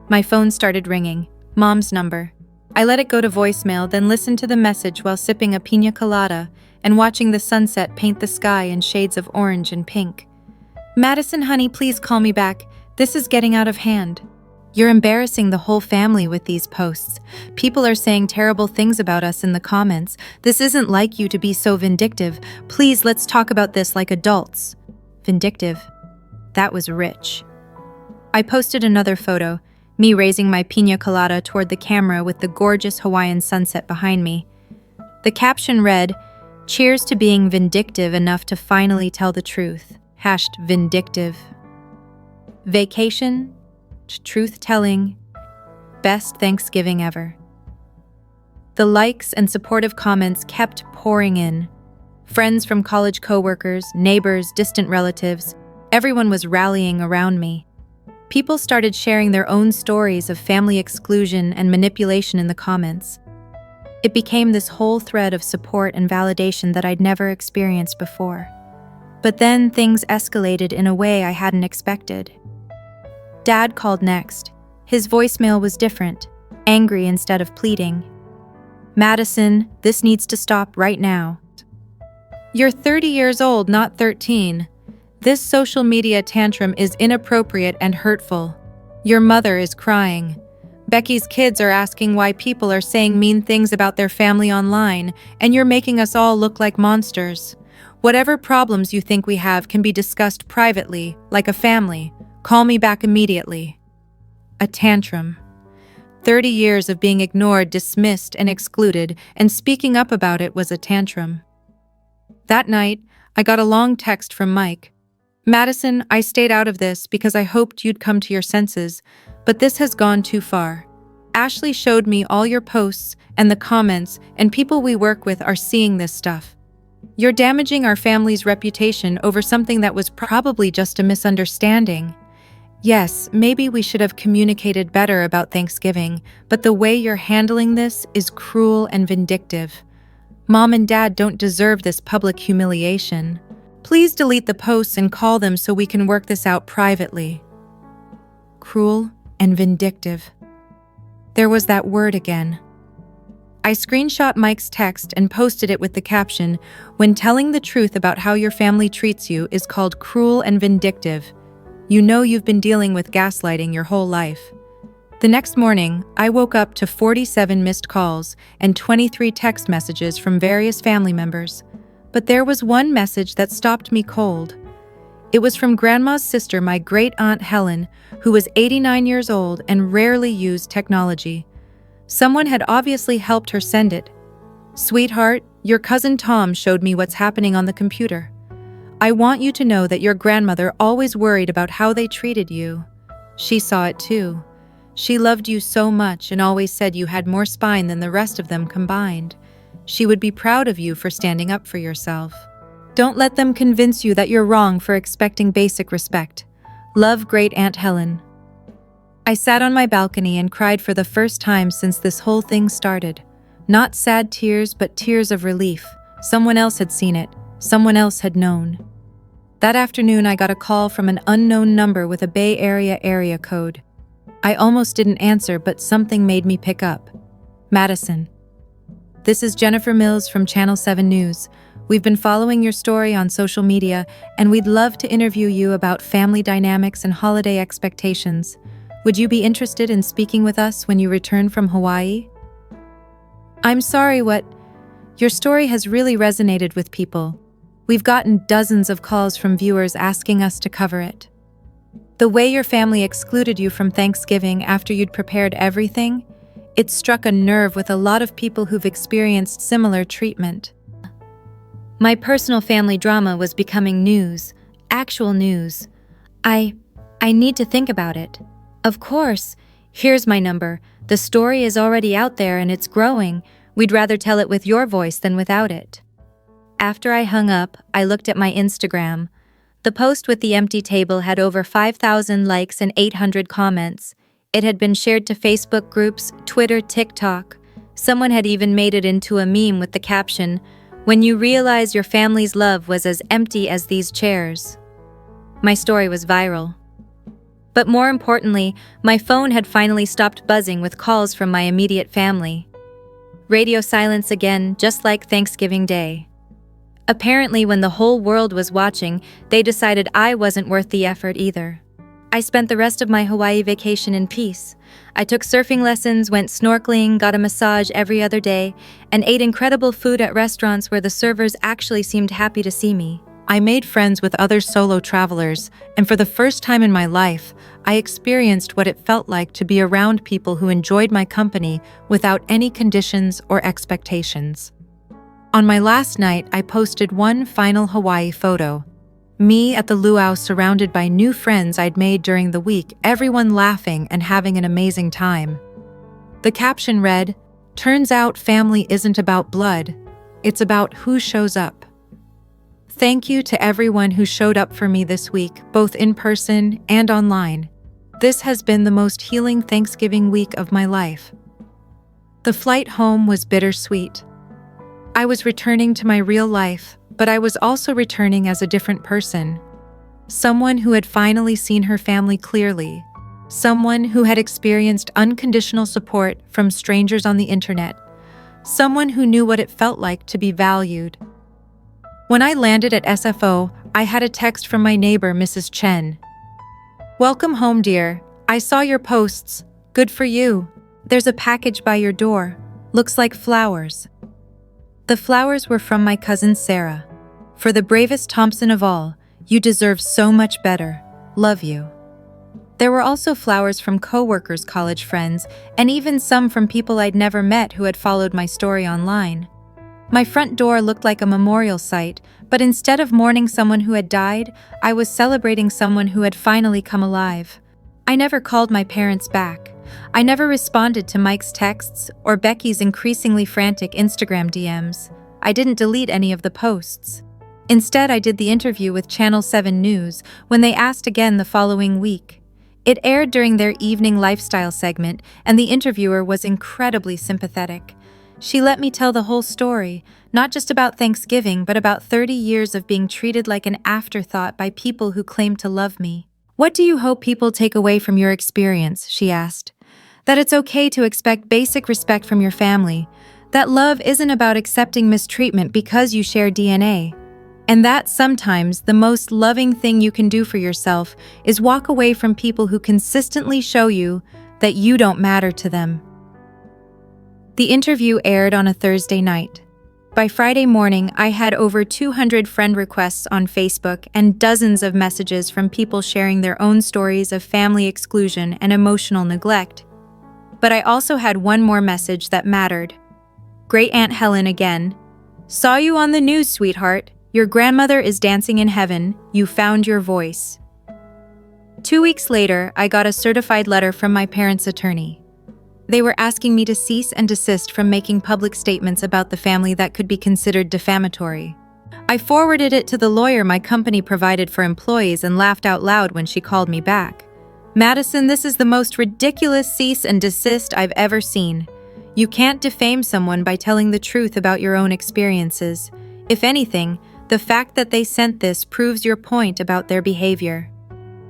My phone started ringing. Mom's number. I let it go to voicemail, then listened to the message while sipping a piña colada and watching the sunset paint the sky in shades of orange and pink. Madison, honey, please call me back. This is getting out of hand. You're embarrassing the whole family with these posts. People are saying terrible things about us in the comments. This isn't like you to be so vindictive. Please, let's talk about this like adults. Vindictive. That was rich. I posted another photo, me raising my piña colada toward the camera with the gorgeous Hawaiian sunset behind me. The caption read, Cheers to being vindictive enough to finally tell the truth. #vindictive. Vacation, truth-telling, best Thanksgiving ever. The likes and supportive comments kept pouring in. Friends from college coworkers, neighbors, distant relatives, everyone was rallying around me. People started sharing their own stories of family exclusion and manipulation in the comments. It became this whole thread of support and validation that I'd never experienced before. But then things escalated in a way I hadn't expected. Dad called next. His voicemail was different, angry instead of pleading. Madison, this needs to stop right now. You're 30 years old, not 13. This social media tantrum is inappropriate and hurtful. Your mother is crying. Becky's kids are asking why people are saying mean things about their family online, and you're making us all look like monsters. Whatever problems you think we have can be discussed privately, like a family. Call me back immediately. A tantrum. 30 years of being ignored, dismissed, and excluded, and speaking up about it was a tantrum. That night, I got a long text from Mike. Madison, I stayed out of this because I hoped you'd come to your senses, but this has gone too far. Ashley showed me all your posts and the comments, and people we work with are seeing this stuff. You're damaging our family's reputation over something that was probably just a misunderstanding. Yes, maybe we should have communicated better about Thanksgiving, but the way you're handling this is cruel and vindictive. Mom and Dad don't deserve this public humiliation. Please delete the posts and call them so we can work this out privately. Cruel and vindictive. There was that word again. I screenshot Mike's text and posted it with the caption, When telling the truth about how your family treats you is called cruel and vindictive, you know you've been dealing with gaslighting your whole life. The next morning, I woke up to 47 missed calls and 23 text messages from various family members. But there was one message that stopped me cold. It was from Grandma's sister, my great-aunt Helen, who was 89 years old and rarely used technology. Someone had obviously helped her send it. "Sweetheart, your cousin Tom showed me what's happening on the computer. I want you to know that your grandmother always worried about how they treated you. She saw it too. She loved you so much and always said you had more spine than the rest of them combined. She would be proud of you for standing up for yourself. Don't let them convince you that you're wrong for expecting basic respect. Love, Great Aunt Helen." I sat on my balcony and cried for the first time since this whole thing started. Not sad tears, but tears of relief. Someone else had seen it. Someone else had known. That afternoon, I got a call from an unknown number with a Bay area code. I almost didn't answer, but something made me pick up. "Madison. This is Jennifer Mills from Channel 7 News. We've been following your story on social media, and we'd love to interview you about family dynamics and holiday expectations. Would you be interested in speaking with us when you return from Hawaii?" "I'm sorry, what? Your story has really resonated with people. We've gotten dozens of calls from viewers asking us to cover it. The way your family excluded you from Thanksgiving after you'd prepared everything, it struck a nerve with a lot of people who've experienced similar treatment. My personal family drama was becoming news, actual news. I need to think about it. Of course, here's my number. The story is already out there and it's growing. We'd rather tell it with your voice than without it." After I hung up, I looked at my Instagram. The post with the empty table had over 5,000 likes and 800 comments. It had been shared to Facebook groups, Twitter, TikTok. Someone had even made it into a meme with the caption, "When you realize your family's love was as empty as these chairs." My story was viral. But more importantly, my phone had finally stopped buzzing with calls from my immediate family. Radio silence again, just like Thanksgiving Day. Apparently, when the whole world was watching, they decided I wasn't worth the effort either. I spent the rest of my Hawaii vacation in peace. I took surfing lessons, went snorkeling, got a massage every other day, and ate incredible food at restaurants where the servers actually seemed happy to see me. I made friends with other solo travelers, and for the first time in my life, I experienced what it felt like to be around people who enjoyed my company without any conditions or expectations. On my last night, I posted one final Hawaii photo. Me at the luau surrounded by new friends I'd made during the week, everyone laughing and having an amazing time. The caption read, "Turns out family isn't about blood, it's about who shows up." Thank you to everyone who showed up for me this week, both in person and online. This has been the most healing Thanksgiving week of my life. The flight home was bittersweet. I was returning to my real life, but I was also returning as a different person. Someone who had finally seen her family clearly. Someone who had experienced unconditional support from strangers on the internet. Someone who knew what it felt like to be valued. When I landed at SFO, I had a text from my neighbor, Mrs. Chen. "Welcome home, dear. I saw your posts. Good for you. There's a package by your door. Looks like flowers." The flowers were from my cousin Sarah. "For the bravest Thompson of all, you deserve so much better. Love you." There were also flowers from co-workers, college friends, and even some from people I'd never met who had followed my story online. My front door looked like a memorial site, but instead of mourning someone who had died, I was celebrating someone who had finally come alive. I never called my parents back. I never responded to Mike's texts or Becky's increasingly frantic Instagram DMs. I didn't delete any of the posts. Instead, I did the interview with Channel 7 News when they asked again the following week. It aired during their evening lifestyle segment, and the interviewer was incredibly sympathetic. She let me tell the whole story, not just about Thanksgiving, but about 30 years of being treated like an afterthought by people who claimed to love me. "What do you hope people take away from your experience?" she asked. "That it's okay to expect basic respect from your family. That love isn't about accepting mistreatment because you share DNA. And that sometimes the most loving thing you can do for yourself is walk away from people who consistently show you that you don't matter to them." The interview aired on a Thursday night. By Friday morning, I had over 200 friend requests on Facebook and dozens of messages from people sharing their own stories of family exclusion and emotional neglect. But I also had one more message that mattered. Great Aunt Helen again. Saw you on the news, sweetheart. Your grandmother is dancing in heaven. You found your voice. 2 weeks later, I got a certified letter from my parents' attorney. They were asking me to cease and desist from making public statements about the family that could be considered defamatory. I forwarded it to the lawyer my company provided for employees and laughed out loud when she called me back. Madison, this is the most ridiculous cease and desist I've ever seen. You can't defame someone by telling the truth about your own experiences. If anything, the fact that they sent this proves your point about their behavior.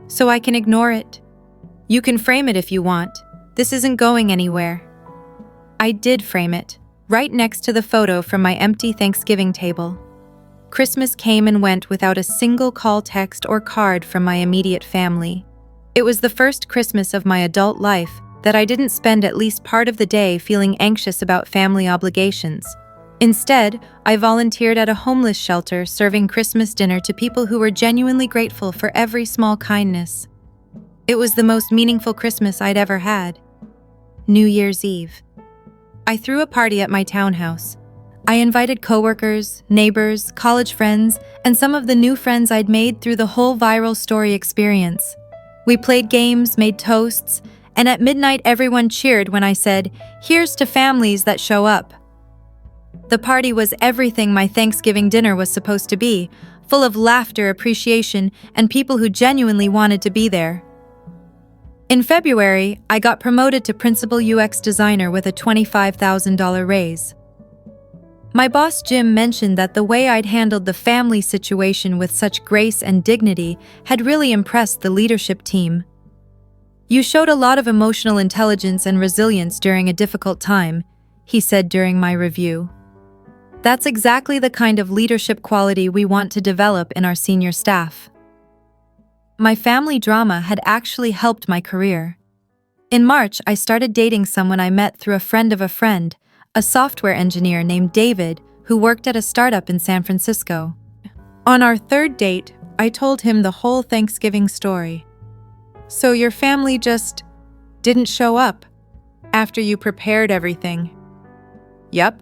So I can ignore it. You can frame it if you want. This isn't going anywhere. I did frame it, right next to the photo from my empty Thanksgiving table. Christmas came and went without a single call, text, or card from my immediate family. It was the first Christmas of my adult life that I didn't spend at least part of the day feeling anxious about family obligations. Instead, I volunteered at a homeless shelter serving Christmas dinner to people who were genuinely grateful for every small kindness. It was the most meaningful Christmas I'd ever had. New Year's Eve. I threw a party at my townhouse. I invited coworkers, neighbors, college friends, and some of the new friends I'd made through the whole viral story experience. We played games, made toasts, and at midnight everyone cheered when I said, "Here's to families that show up." The party was everything my Thanksgiving dinner was supposed to be, full of laughter, appreciation, and people who genuinely wanted to be there. In February, I got promoted to principal UX designer with a $25,000 raise. My boss Jim mentioned that the way I'd handled the family situation with such grace and dignity had really impressed the leadership team. "You showed a lot of emotional intelligence and resilience during a difficult time," he said during my review. That's exactly the kind of leadership quality we want to develop in our senior staff. My family drama had actually helped my career. In March, I started dating someone I met through a friend of a friend, a software engineer named David who worked at a startup in San Francisco. On our third date, I told him the whole Thanksgiving story. "So your family just didn't show up after you prepared everything?" "Yep."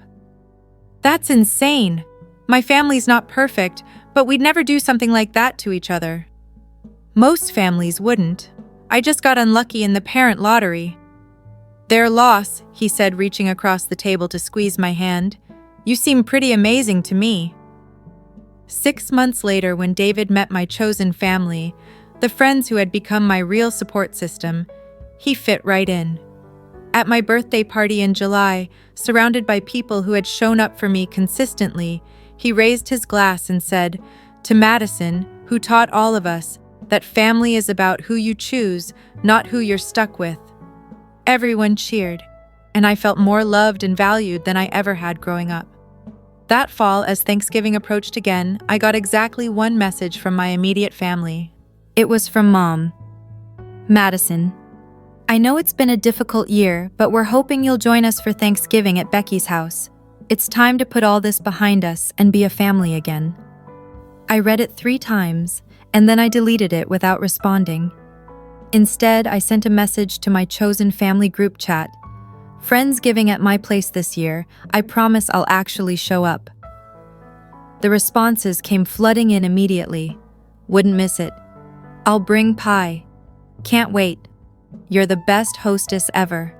"That's insane. My family's not perfect, but we'd never do something like that to each other." "Most families wouldn't. I just got unlucky in the parent lottery." "Their loss," he said, reaching across the table to squeeze my hand. "You seem pretty amazing to me." 6 months later, when David met my chosen family, the friends who had become my real support system, he fit right in. At my birthday party in July, surrounded by people who had shown up for me consistently, he raised his glass and said, "To Madison, who taught all of us that family is about who you choose, not who you're stuck with." Everyone cheered, and I felt more loved and valued than I ever had growing up. That fall, as Thanksgiving approached again, I got exactly one message from my immediate family. It was from Mom. "Madison, I know it's been a difficult year, but we're hoping you'll join us for Thanksgiving at Becky's house. It's time to put all this behind us and be a family again." I read it 3 times, and then I deleted it without responding. Instead, I sent a message to my chosen family group chat. "Friendsgiving at my place this year. I promise I'll actually show up." The responses came flooding in immediately. "Wouldn't miss it. I'll bring pie. Can't wait. You're the best hostess ever."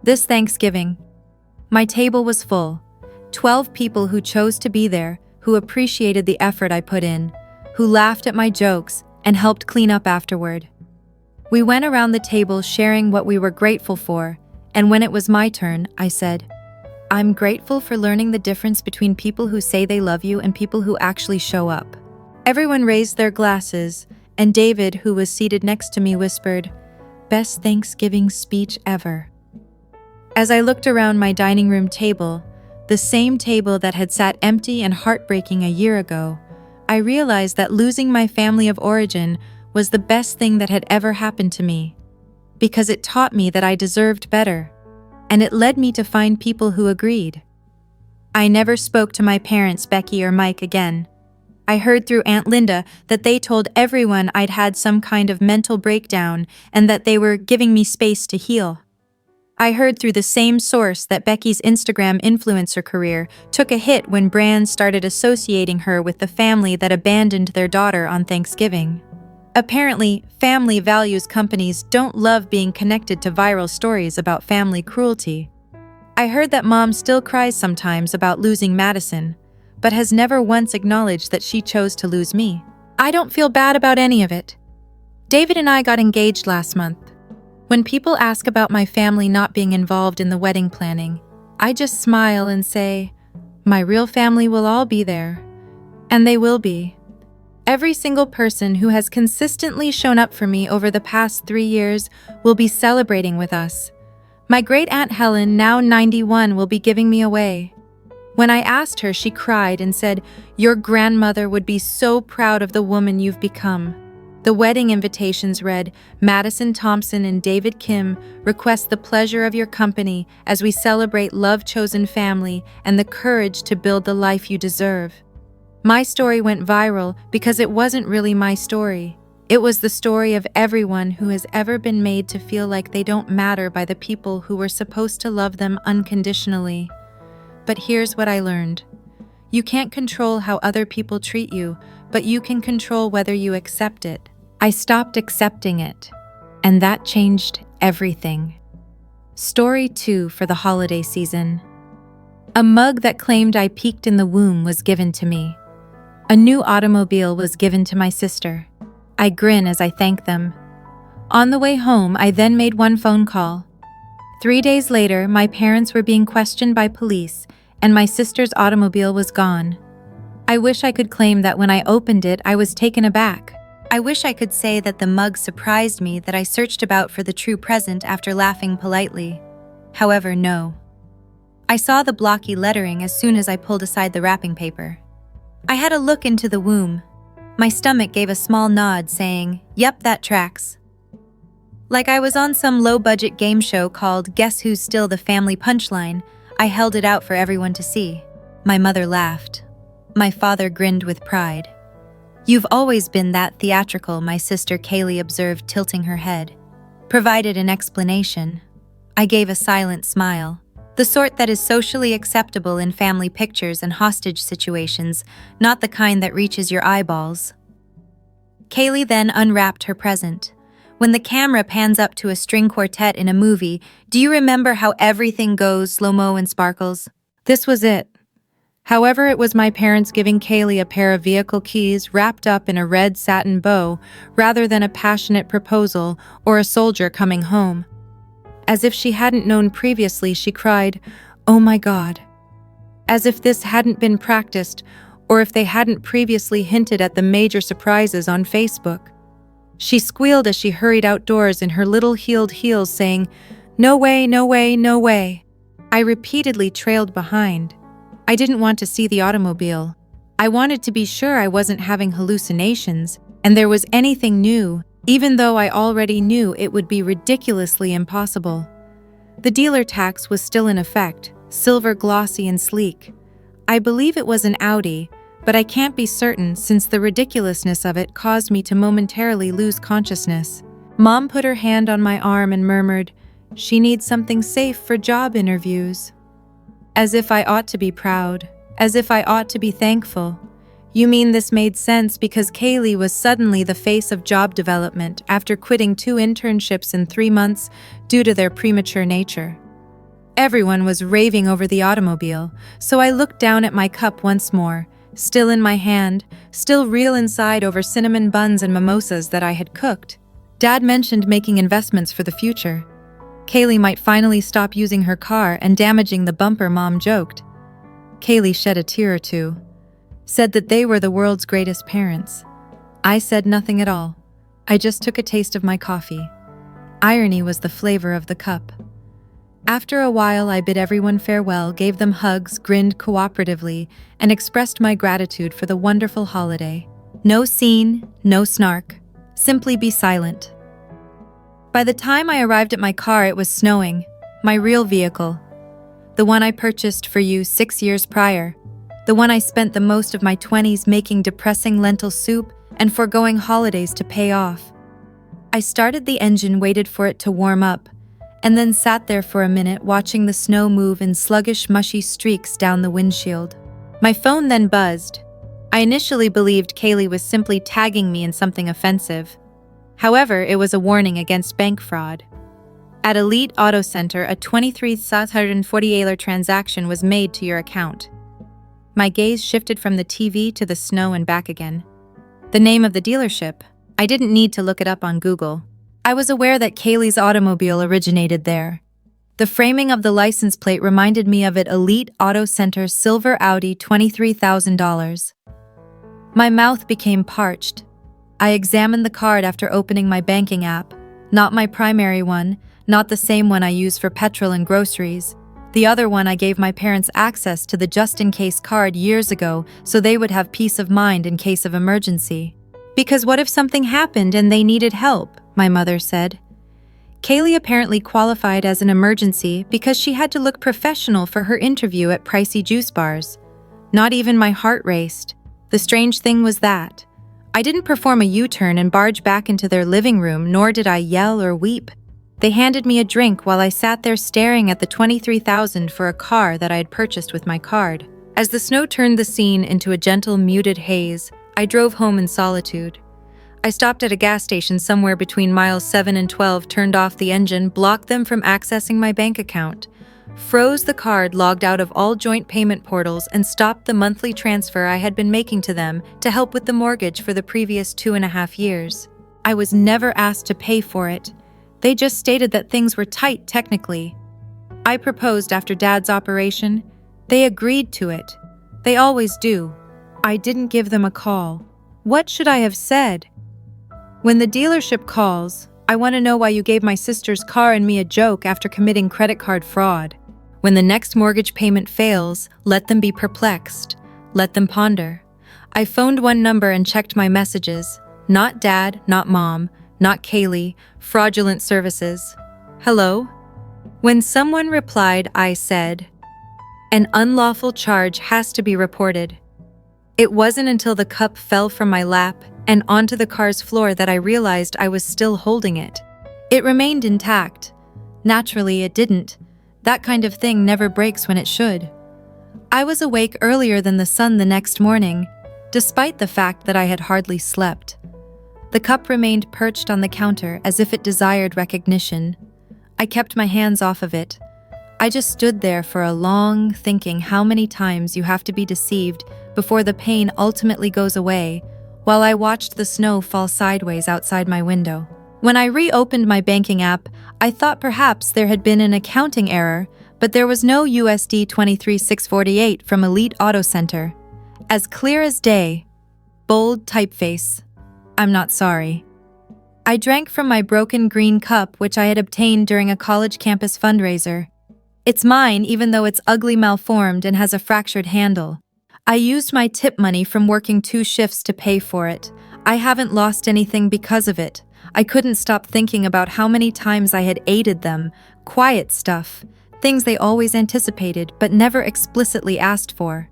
This Thanksgiving, my table was full. 12 people who chose to be there, who appreciated the effort I put in, who laughed at my jokes and helped clean up afterward. We went around the table sharing what we were grateful for, and when it was my turn, I said, "I'm grateful for learning the difference between people who say they love you and people who actually show up." Everyone raised their glasses, and David, who was seated next to me, whispered, "Best Thanksgiving speech ever." As I looked around my dining room table, the same table that had sat empty and heartbreaking a year ago, I realized that losing my family of origin was the best thing that had ever happened to me, because it taught me that I deserved better, and it led me to find people who agreed. I never spoke to my parents, Becky or Mike, again. I heard through Aunt Linda that they told everyone I'd had some kind of mental breakdown and that they were giving me space to heal. I heard through the same source that Becky's Instagram influencer career took a hit when brands started associating her with the family that abandoned their daughter on Thanksgiving. Apparently, family values companies don't love being connected to viral stories about family cruelty. I heard that Mom still cries sometimes about losing Madison, but has never once acknowledged that she chose to lose me. I don't feel bad about any of it. David and I got engaged last month. When people ask about my family not being involved in the wedding planning, I just smile and say, my real family will all be there. And they will be. Every single person who has consistently shown up for me over the past 3 years will be celebrating with us. My great-aunt Helen, now 91, will be giving me away. When I asked her, she cried and said, "Your grandmother would be so proud of the woman you've become." The wedding invitations read, "Madison Thompson and David Kim request the pleasure of your company as we celebrate love-chosen family and the courage to build the life you deserve." My story went viral because it wasn't really my story. It was the story of everyone who has ever been made to feel like they don't matter by the people who were supposed to love them unconditionally. But here's what I learned. You can't control how other people treat you, but you can control whether you accept it. I stopped accepting it, and that changed everything. Story 2 for the holiday season. A mug that claimed I peaked in the womb was given to me. A new automobile was given to my sister. I grin as I thank them. On the way home, I then made one phone call. 3 days later, my parents were being questioned by police, and my sister's automobile was gone. I wish I could claim that when I opened it, I was taken aback. I wish I could say that the mug surprised me, that I searched about for the true present after laughing politely. However, no. I saw the blocky lettering as soon as I pulled aside the wrapping paper. I had a look into the womb. My stomach gave a small nod, saying, "Yep, that tracks." Like I was on some low-budget game show called Guess Who's Still the Family Punchline, I held it out for everyone to see. My mother laughed. My father grinned with pride. "You've always been that theatrical," my sister Kaylee observed, tilting her head. Provided an explanation. I gave a silent smile. The sort that is socially acceptable in family pictures and hostage situations, not the kind that reaches your eyeballs. Kaylee then unwrapped her present. When the camera pans up to a string quartet in a movie, do you remember how everything goes slow-mo and sparkles? This was it. However, it was my parents giving Kaylee a pair of vehicle keys wrapped up in a red satin bow rather than a passionate proposal or a soldier coming home. As if she hadn't known previously, she cried, "Oh my God." As if this hadn't been practiced, or if they hadn't previously hinted at the major surprises on Facebook. She squealed as she hurried outdoors in her little heeled heels, saying, "No way, no way, no way." I repeatedly trailed behind. I didn't want to see the automobile. I wanted to be sure I wasn't having hallucinations, and there was anything new, even though I already knew it would be ridiculously impossible. The dealer tax was still in effect, silver glossy and sleek. I believe it was an Audi, but I can't be certain since the ridiculousness of it caused me to momentarily lose consciousness. Mom put her hand on my arm and murmured, "She needs something safe for job interviews." As if I ought to be proud, as if I ought to be thankful. You mean this made sense because Kaylee was suddenly the face of job development after quitting 2 internships in 3 months due to their premature nature. Everyone was raving over the automobile, so I looked down at my cup once more, still in my hand, still real inside over cinnamon buns and mimosas that I had cooked. Dad mentioned making investments for the future. Kaylee might finally stop using her car and damaging the bumper, Mom joked. Kaylee shed a tear or two. Said that they were the world's greatest parents. I said nothing at all. I just took a taste of my coffee. Irony was the flavor of the cup. After a while, I bid everyone farewell, gave them hugs, grinned cooperatively, and expressed my gratitude for the wonderful holiday. No scene, no snark. Simply be silent. By the time I arrived at my car, it was snowing. My real vehicle. The one I purchased for you 6 years prior. The one I spent the most of my 20s making depressing lentil soup and foregoing holidays to pay off. I started the engine, waited for it to warm up, and then sat there for a minute watching the snow move in sluggish, mushy streaks down the windshield. My phone then buzzed. I initially believed Kaylee was simply tagging me in something offensive. However, it was a warning against bank fraud. At Elite Auto Center, a $23,640 transaction was made to your account. My gaze shifted from the TV to the snow and back again. The name of the dealership. I didn't need to look it up on Google. I was aware that Kaylee's automobile originated there. The framing of the license plate reminded me of it: Elite Auto Center silver Audi, $23,000. My mouth became parched. I examined the card after opening my banking app. Not my primary one, not the same one I use for petrol and groceries. The other one I gave my parents access to the just-in-case card years ago so they would have peace of mind in case of emergency. Because what if something happened and they needed help, my mother said. Kaylee apparently qualified as an emergency because she had to look professional for her interview at pricey juice bars. Not even my heart raced. The strange thing was that I didn't perform a U-turn and barge back into their living room, nor did I yell or weep. They handed me a drink while I sat there staring at the $23,000 for a car that I had purchased with my card. As the snow turned the scene into a gentle, muted haze, I drove home in solitude. I stopped at a gas station somewhere between miles 7 and 12, turned off the engine, blocked them from accessing my bank account, froze the card, logged out of all joint payment portals, and stopped the monthly transfer I had been making to them to help with the mortgage for the previous 2.5 years. I was never asked to pay for it. They just stated that things were tight technically. I proposed after Dad's operation. They agreed to it. They always do. I didn't give them a call. What should I have said? When the dealership calls, I want to know why you gave my sister's car and me a joke after committing credit card fraud. When the next mortgage payment fails, let them be perplexed. Let them ponder. I phoned one number and checked my messages. Not Dad, not Mom, not Kaylee, fraudulent services. Hello? When someone replied, I said, an unlawful charge has to be reported. It wasn't until the cup fell from my lap and onto the car's floor that I realized I was still holding it. It remained intact. Naturally, it didn't. That kind of thing never breaks when it should. I was awake earlier than the sun the next morning, despite the fact that I had hardly slept. The cup remained perched on the counter as if it desired recognition. I kept my hands off of it. I just stood there for a long, thinking how many times you have to be deceived before the pain ultimately goes away, while I watched the snow fall sideways outside my window. When I reopened my banking app, I thought perhaps there had been an accounting error, but there was no USD 23,648 from Elite Auto Center. As clear as day. Bold typeface. I'm not sorry. I drank from my broken green cup, which I had obtained during a college campus fundraiser. It's mine, even though it's ugly, malformed, and has a fractured handle. I used my tip money from working 2 shifts to pay for it. I haven't lost anything because of it. I couldn't stop thinking about how many times I had aided them. Quiet stuff. Things they always anticipated but never explicitly asked for.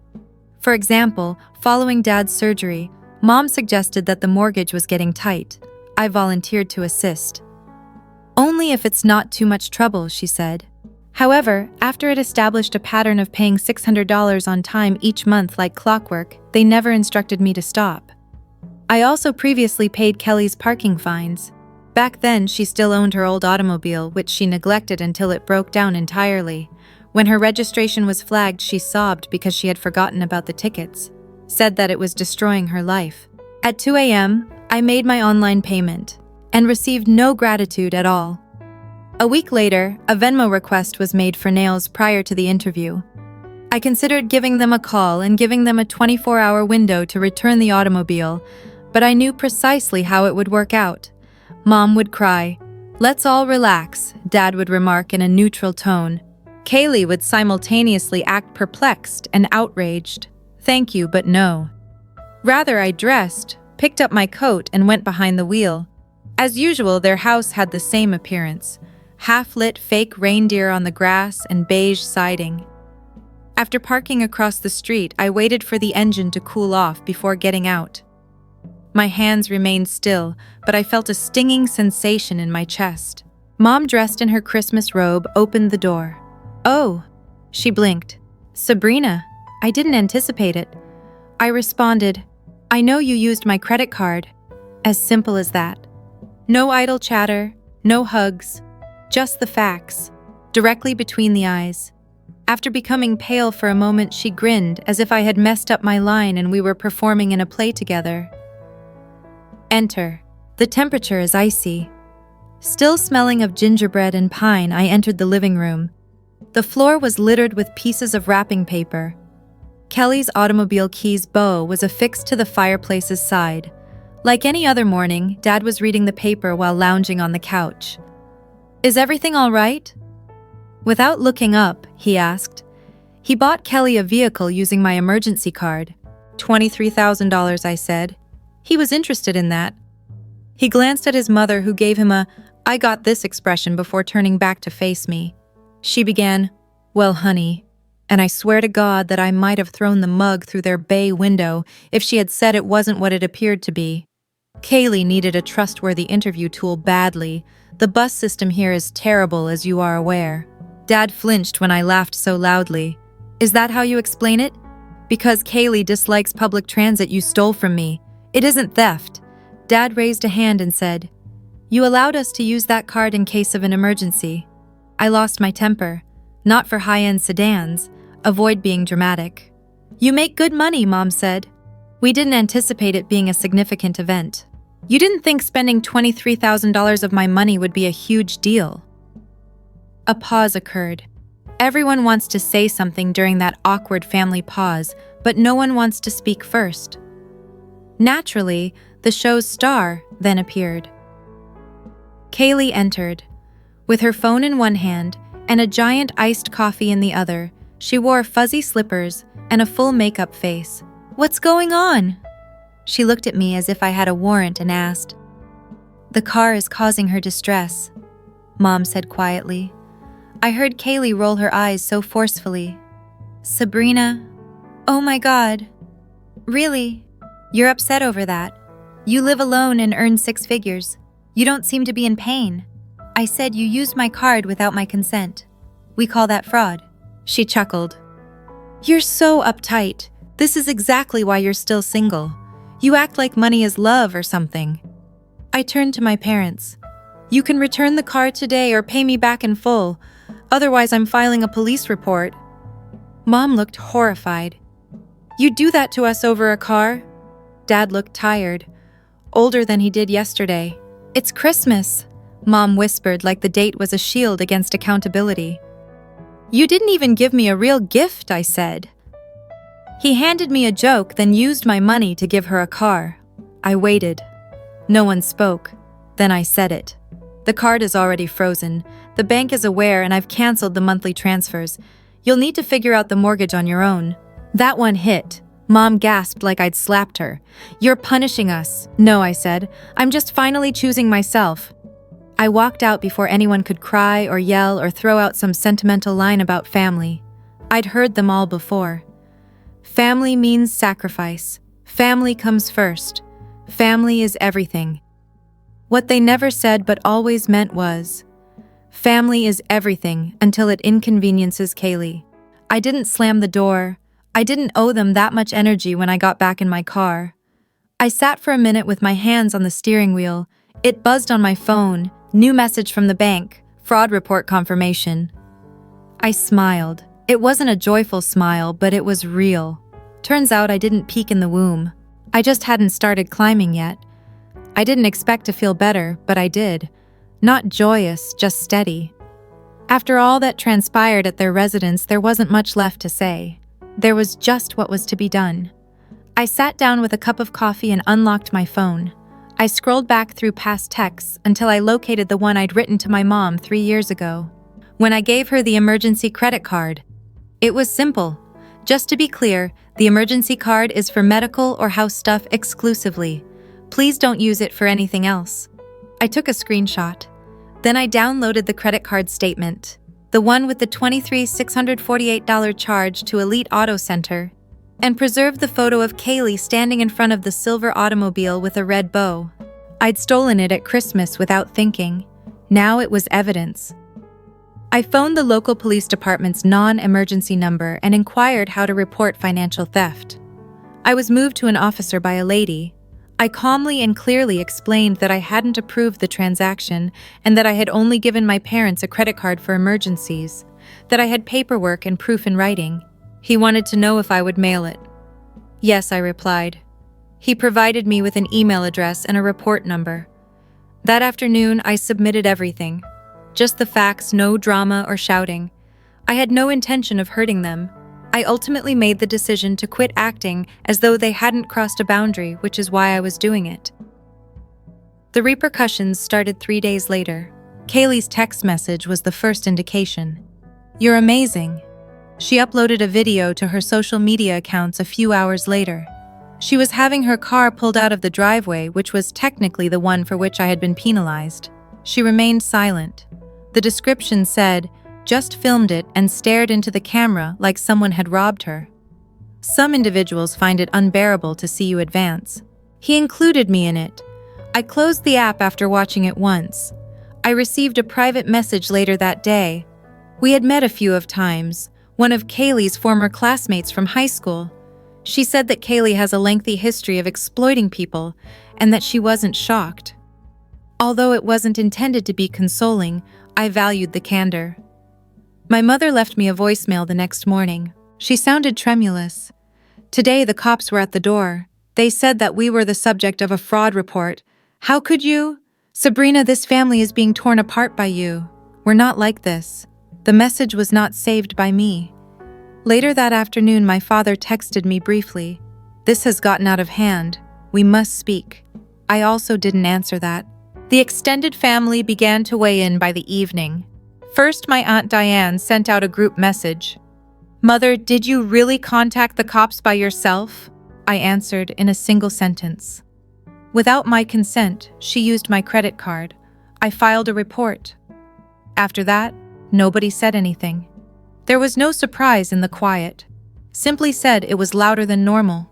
For example, following Dad's surgery, Mom suggested that the mortgage was getting tight. I volunteered to assist. Only if it's not too much trouble, she said. However, after it established a pattern of paying $600 on time each month like clockwork, they never instructed me to stop. I also previously paid Kelly's parking fines. Back then, she still owned her old automobile, which she neglected until it broke down entirely. When her registration was flagged, she sobbed because she had forgotten about the tickets, said that it was destroying her life. At 2 a.m., I made my online payment and received no gratitude at all. A week later, a Venmo request was made for nails prior to the interview. I considered giving them a call and giving them a 24-hour window to return the automobile, but I knew precisely how it would work out. Mom would cry, "Let's all relax," Dad would remark in a neutral tone. Kaylee would simultaneously act perplexed and outraged. "Thank you, but no." Rather, I dressed, picked up my coat, and went behind the wheel. As usual, their house had the same appearance. Half-lit fake reindeer on the grass and beige siding. After parking across the street, I waited for the engine to cool off before getting out. My hands remained still, but I felt a stinging sensation in my chest. Mom, dressed in her Christmas robe, opened the door. "Oh," she blinked. "Sabrina, I didn't anticipate it." I responded, "I know you used my credit card." As simple as that. No idle chatter, no hugs, just the facts, directly between the eyes. After becoming pale for a moment, she grinned as if I had messed up my line and we were performing in a play together. Enter. The temperature is icy. Still smelling of gingerbread and pine, I entered the living room. The floor was littered with pieces of wrapping paper. Kelly's automobile keys bow was affixed to the fireplace's side. Like any other morning, Dad was reading the paper while lounging on the couch. "Is everything all right?" Without looking up, he asked. He bought Kelly a vehicle using my emergency card. $23,000, I said. He was interested in that. He glanced at his mother, who gave him a "I got this" expression before turning back to face me. She began, "Well, honey," and I swear to God that I might have thrown the mug through their bay window if she had said it wasn't what it appeared to be. Kaylee needed a trustworthy interview tool badly. The bus system here is terrible, as you are aware. Dad flinched when I laughed so loudly. "Is that how you explain it? Because Kaylee dislikes public transit, you stole from me. It isn't theft." Dad raised a hand and said, "You allowed us to use that card in case of an emergency." I lost my temper. "Not for high-end sedans. Avoid being dramatic." "You make good money," Mom said. "We didn't anticipate it being a significant event. You didn't think spending $23,000 of my money would be a huge deal." A pause occurred. Everyone wants to say something during that awkward family pause, but no one wants to speak first. Naturally, the show's star then appeared. Kaylee entered. With her phone in one hand and a giant iced coffee in the other, she wore fuzzy slippers and a full makeup face. "What's going on?" She looked at me as if I had a warrant and asked. "The car is causing her distress," Mom said quietly. I heard Kaylee roll her eyes so forcefully. "Sabrina, oh my God. Really? You're upset over that? You live alone and earn 6 figures. You don't seem to be in pain. I said you used my card without my consent. We call that fraud." She chuckled. "You're so uptight. This is exactly why you're still single. You act like money is love or something." I turned to my parents. "You can return the card today or pay me back in full. Otherwise, I'm filing a police report." Mom looked horrified. "You'd do that to us over a car?" Dad looked tired, older than he did yesterday. "It's Christmas," Mom whispered like the date was a shield against accountability. "You didn't even give me a real gift," I said. He handed me a joke, then used my money to give her a car. I waited. No one spoke. Then I said it. "The card is already frozen. The bank is aware and I've canceled the monthly transfers. You'll need to figure out the mortgage on your own." That one hit. Mom gasped like I'd slapped her. "You're punishing us." "No," I said. "I'm just finally choosing myself." I walked out before anyone could cry or yell or throw out some sentimental line about family. I'd heard them all before. Family means sacrifice. Family comes first. Family is everything. What they never said but always meant was, family is everything until it inconveniences Kaylee. I didn't slam the door. I didn't owe them that much energy when I got back in my car. I sat for a minute with my hands on the steering wheel. It buzzed on my phone. New message from the bank. Fraud report confirmation. I smiled. It wasn't a joyful smile, but it was real. Turns out I didn't peek in the womb. I just hadn't started climbing yet. I didn't expect to feel better, but I did. Not joyous, just steady. After all that transpired at their residence, there wasn't much left to say. There was just what was to be done. I sat down with a cup of coffee and unlocked my phone. I scrolled back through past texts until I located the one I'd written to my mom 3 years ago, when I gave her the emergency credit card. It was simple. Just to be clear, the emergency card is for medical or house stuff exclusively. Please don't use it for anything else. I took a screenshot. Then I downloaded the credit card statement. the one with the $23,648 charge to Elite Auto Center, and preserved the photo of Kaylee standing in front of the silver automobile with a red bow. I'd stolen it at Christmas without thinking. Now it was evidence. I phoned the local police department's non-emergency number and inquired how to report financial theft. I was moved to an officer by a lady. I calmly and clearly explained that I hadn't approved the transaction and that I had only given my parents a credit card for emergencies, that I had paperwork and proof in writing. He wanted to know if I would mail it. Yes, I replied. He provided me with an email address and a report number. That afternoon, I submitted everything. Just the facts, no drama or shouting. I had no intention of hurting them. I ultimately made the decision to quit acting as though they hadn't crossed a boundary, which is why I was doing it. The repercussions started 3 days later. Kaylee's text message was the first indication. "You're amazing." She uploaded a video to her social media accounts a few hours later. She was having her car pulled out of the driveway, which was technically the one for which I had been penalized. She remained silent. The description said, "Just filmed it and stared into the camera like someone had robbed her." Some individuals find it unbearable to see you advance. He included me in it. I closed the app after watching it once. I received a private message later that day. We had met a few of times, one of Kaylee's former classmates from high school. She said that Kaylee has a lengthy history of exploiting people and that she wasn't shocked. Although it wasn't intended to be consoling, I valued the candor. My mother left me a voicemail the next morning. She sounded tremulous. "Today the cops were at the door. They said that we were the subject of a fraud report. How could you? Sabrina, this family is being torn apart by you. We're not like this." The message was not saved by me. Later that afternoon, my father texted me briefly. "This has gotten out of hand. We must speak." I also didn't answer that. The extended family began to weigh in by the evening. First, my Aunt Diane sent out a group message. "Mother, did you really contact the cops by yourself?" I answered in a single sentence. Without my consent, she used my credit card. I filed a report. After that, nobody said anything. There was no surprise in the quiet. Simply said it was louder than normal.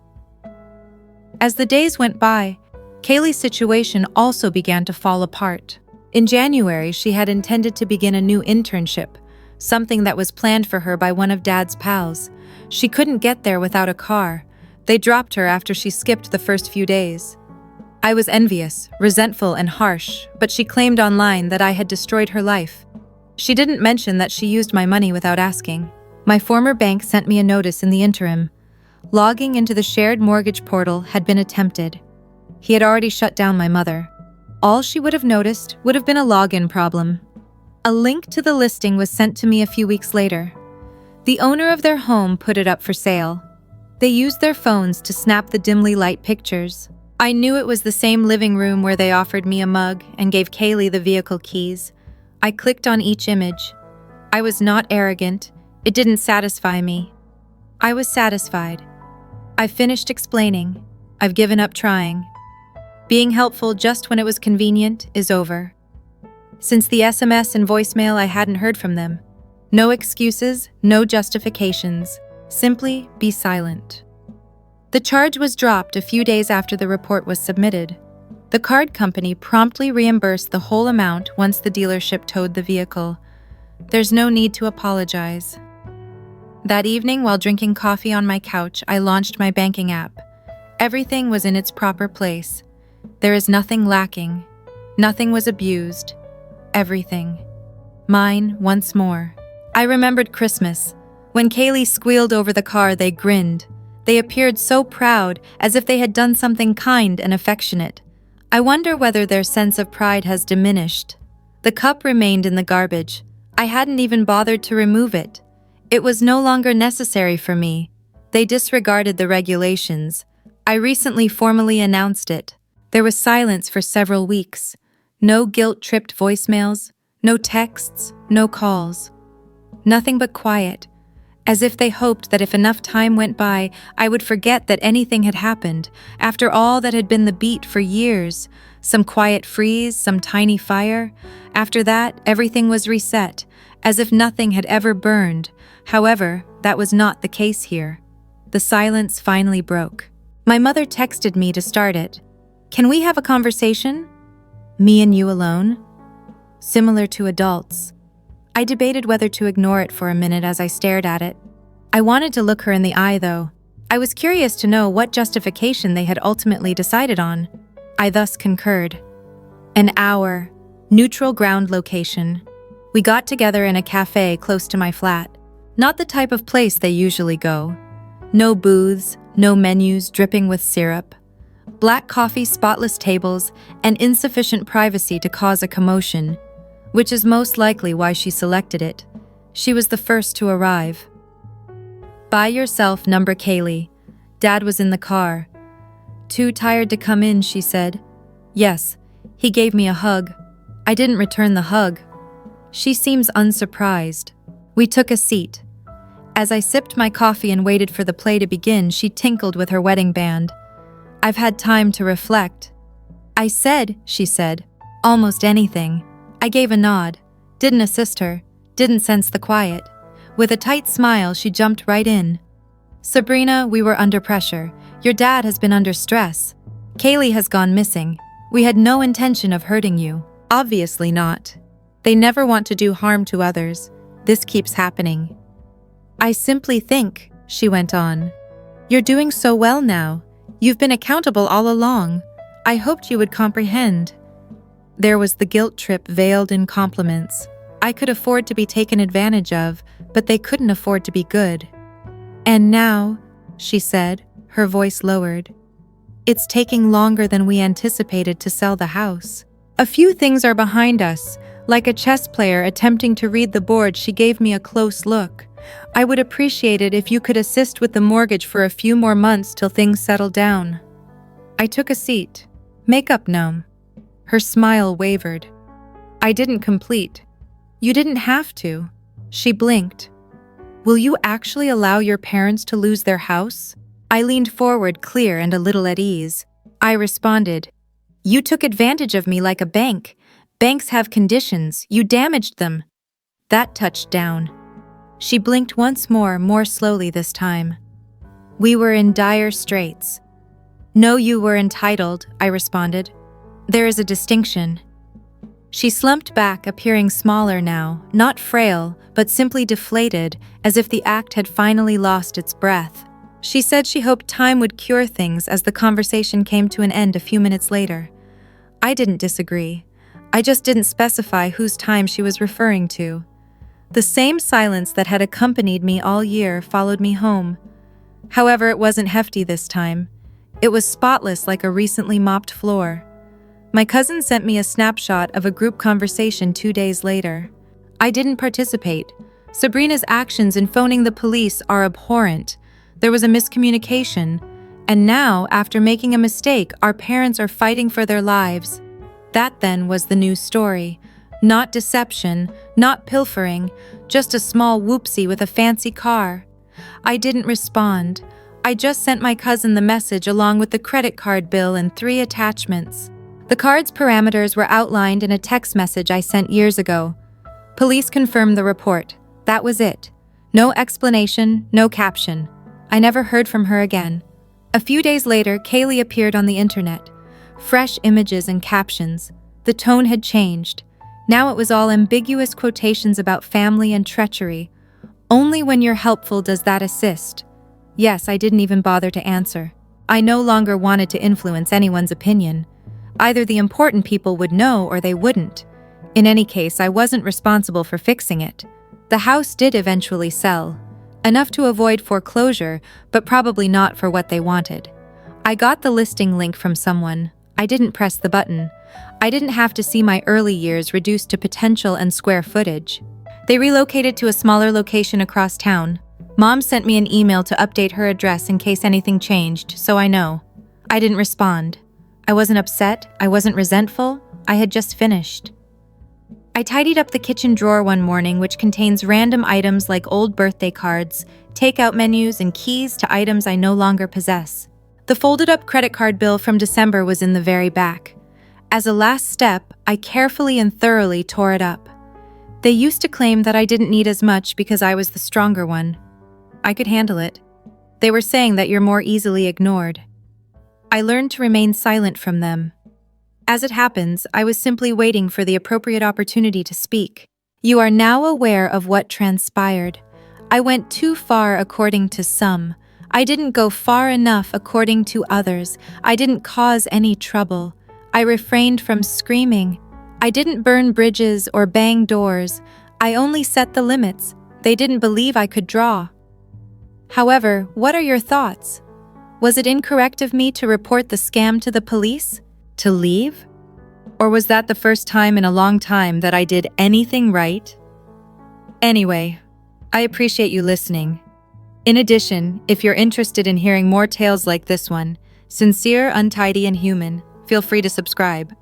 As the days went by, Kaylee's situation also began to fall apart. In January, she had intended to begin a new internship, something that was planned for her by one of Dad's pals. She couldn't get there without a car. They dropped her after she skipped the first few days. I was envious, resentful, and harsh, but she claimed online that I had destroyed her life. She didn't mention that she used my money without asking. My former bank sent me a notice in the interim. Logging into the shared mortgage portal had been attempted. He had already shut down my mother. All she would have noticed would have been a login problem. A link to the listing was sent to me a few weeks later. The owner of their home put it up for sale. They used their phones to snap the dimly lit pictures. I knew it was the same living room where they offered me a mug and gave Kaylee the vehicle keys. I clicked on each image. I was not arrogant. It didn't satisfy me. I was satisfied. I finished explaining. I've given up trying. Being helpful just when it was convenient is over. Since the SMS and voicemail, I hadn't heard from them. No excuses, no justifications. Simply be silent. The charge was dropped a few days after the report was submitted. The card company promptly reimbursed the whole amount once the dealership towed the vehicle. There's no need to apologize. That evening, while drinking coffee on my couch, I launched my banking app. Everything was in its proper place. There is nothing lacking. Nothing was abused. Everything. Mine once more. I remembered Christmas. When Kaylee squealed over the car, they grinned. They appeared so proud, as if they had done something kind and affectionate. I wonder whether their sense of pride has diminished. The cup remained in the garbage. I hadn't even bothered to remove it. It was no longer necessary for me. They disregarded the regulations. I recently formally announced it. There was silence for several weeks. No guilt-tripped voicemails, no texts, no calls. Nothing but quiet, as if they hoped that if enough time went by, I would forget that anything had happened. After all that had been the beat for years, some quiet freeze, some tiny fire. After that, everything was reset, as if nothing had ever burned. However, that was not the case here. The silence finally broke. My mother texted me to start it. "Can we have a conversation? Me and you alone?" Similar to adults. I debated whether to ignore it for a minute as I stared at it. I wanted to look her in the eye, though. I was curious to know what justification they had ultimately decided on. I thus concurred. An hour. Neutral ground location. We got together in a cafe close to my flat. Not the type of place they usually go. No booths, no menus dripping with syrup. Black coffee, spotless tables, and insufficient privacy to cause a commotion, which is most likely why she selected it. She was the first to arrive. "By yourself, number Kaylee." Dad was in the car. "Too tired to come in," she said. "Yes." He gave me a hug. I didn't return the hug. She seems unsurprised. We took a seat. As I sipped my coffee and waited for the play to begin, she tinkled with her wedding band. "I've had time to reflect." "I said," she said, "almost anything." I gave a nod. Didn't assist her. Didn't sense the quiet. With a tight smile, she jumped right in. "Sabrina, we were under pressure. Your dad has been under stress. Kaylee has gone missing. We had no intention of hurting you." "Obviously not. They never want to do harm to others. This keeps happening." "I simply think," she went on, "you're doing so well now. You've been accountable all along. I hoped you would comprehend." There was the guilt trip veiled in compliments. I could afford to be taken advantage of, but they couldn't afford to be good. "And now," she said, her voice lowered, "it's taking longer than we anticipated to sell the house. A few things are behind us." Like a chess player attempting to read the board, she gave me a close look. "I would appreciate it if you could assist with the mortgage for a few more months till things settle down." I took a seat. "Makeup numb." Her smile wavered. I didn't complete. "You didn't have to." She blinked. "Will you actually allow your parents to lose their house?" I leaned forward, clear and a little at ease. I responded, "You took advantage of me like a bank. Banks have conditions. You damaged them." That touched down. She blinked once more slowly this time. "We were in dire straits." "No, you were entitled," I responded. "There is a distinction." She slumped back, appearing smaller now, not frail, but simply deflated, as if the act had finally lost its breath. She said she hoped time would cure things as the conversation came to an end a few minutes later. I didn't disagree. I just didn't specify whose time she was referring to. The same silence that had accompanied me all year followed me home. However, it wasn't hefty this time. It was spotless like a recently mopped floor. My cousin sent me a snapshot of a group conversation 2 days later. I didn't participate. Sabrina's actions in phoning the police are abhorrent. There was a miscommunication. And now, after making a mistake, our parents are fighting for their lives. That then was the new story. Not deception, not pilfering, just a small whoopsie with a fancy car. I didn't respond. I just sent my cousin the message along with the credit card bill and 3 attachments. The card's parameters were outlined in a text message I sent years ago. Police confirmed the report. That was it. No explanation, no caption. I never heard from her again. A few days later, Kaylee appeared on the internet. Fresh images and captions. The tone had changed. Now it was all ambiguous quotations about family and treachery. Only when you're helpful does that assist. Yes, I didn't even bother to answer. I no longer wanted to influence anyone's opinion. Either the important people would know or they wouldn't. In any case, I wasn't responsible for fixing it. The house did eventually sell. Enough to avoid foreclosure, but probably not for what they wanted. I got the listing link from someone. I didn't press the button. I didn't have to see my early years reduced to potential and square footage. They relocated to a smaller location across town. Mom sent me an email to update her address in case anything changed, so I know. I didn't respond. I wasn't upset. I wasn't resentful. I had just finished. I tidied up the kitchen drawer one morning, which contains random items like old birthday cards, takeout menus, and keys to items I no longer possess. The folded-up credit card bill from December was in the very back. As a last step, I carefully and thoroughly tore it up. They used to claim that I didn't need as much because I was the stronger one. I could handle it. They were saying that you're more easily ignored. I learned to remain silent from them. As it happens, I was simply waiting for the appropriate opportunity to speak. You are now aware of what transpired. I went too far according to some. I didn't go far enough according to others. I didn't cause any trouble. I refrained from screaming. I didn't burn bridges or bang doors. I only set the limits. They didn't believe I could draw. However, what are your thoughts? Was it incorrect of me to report the scam to the police? To leave? Or was that the first time in a long time that I did anything right? Anyway, I appreciate you listening. In addition, if you're interested in hearing more tales like this one, sincere, untidy, and human, feel free to subscribe.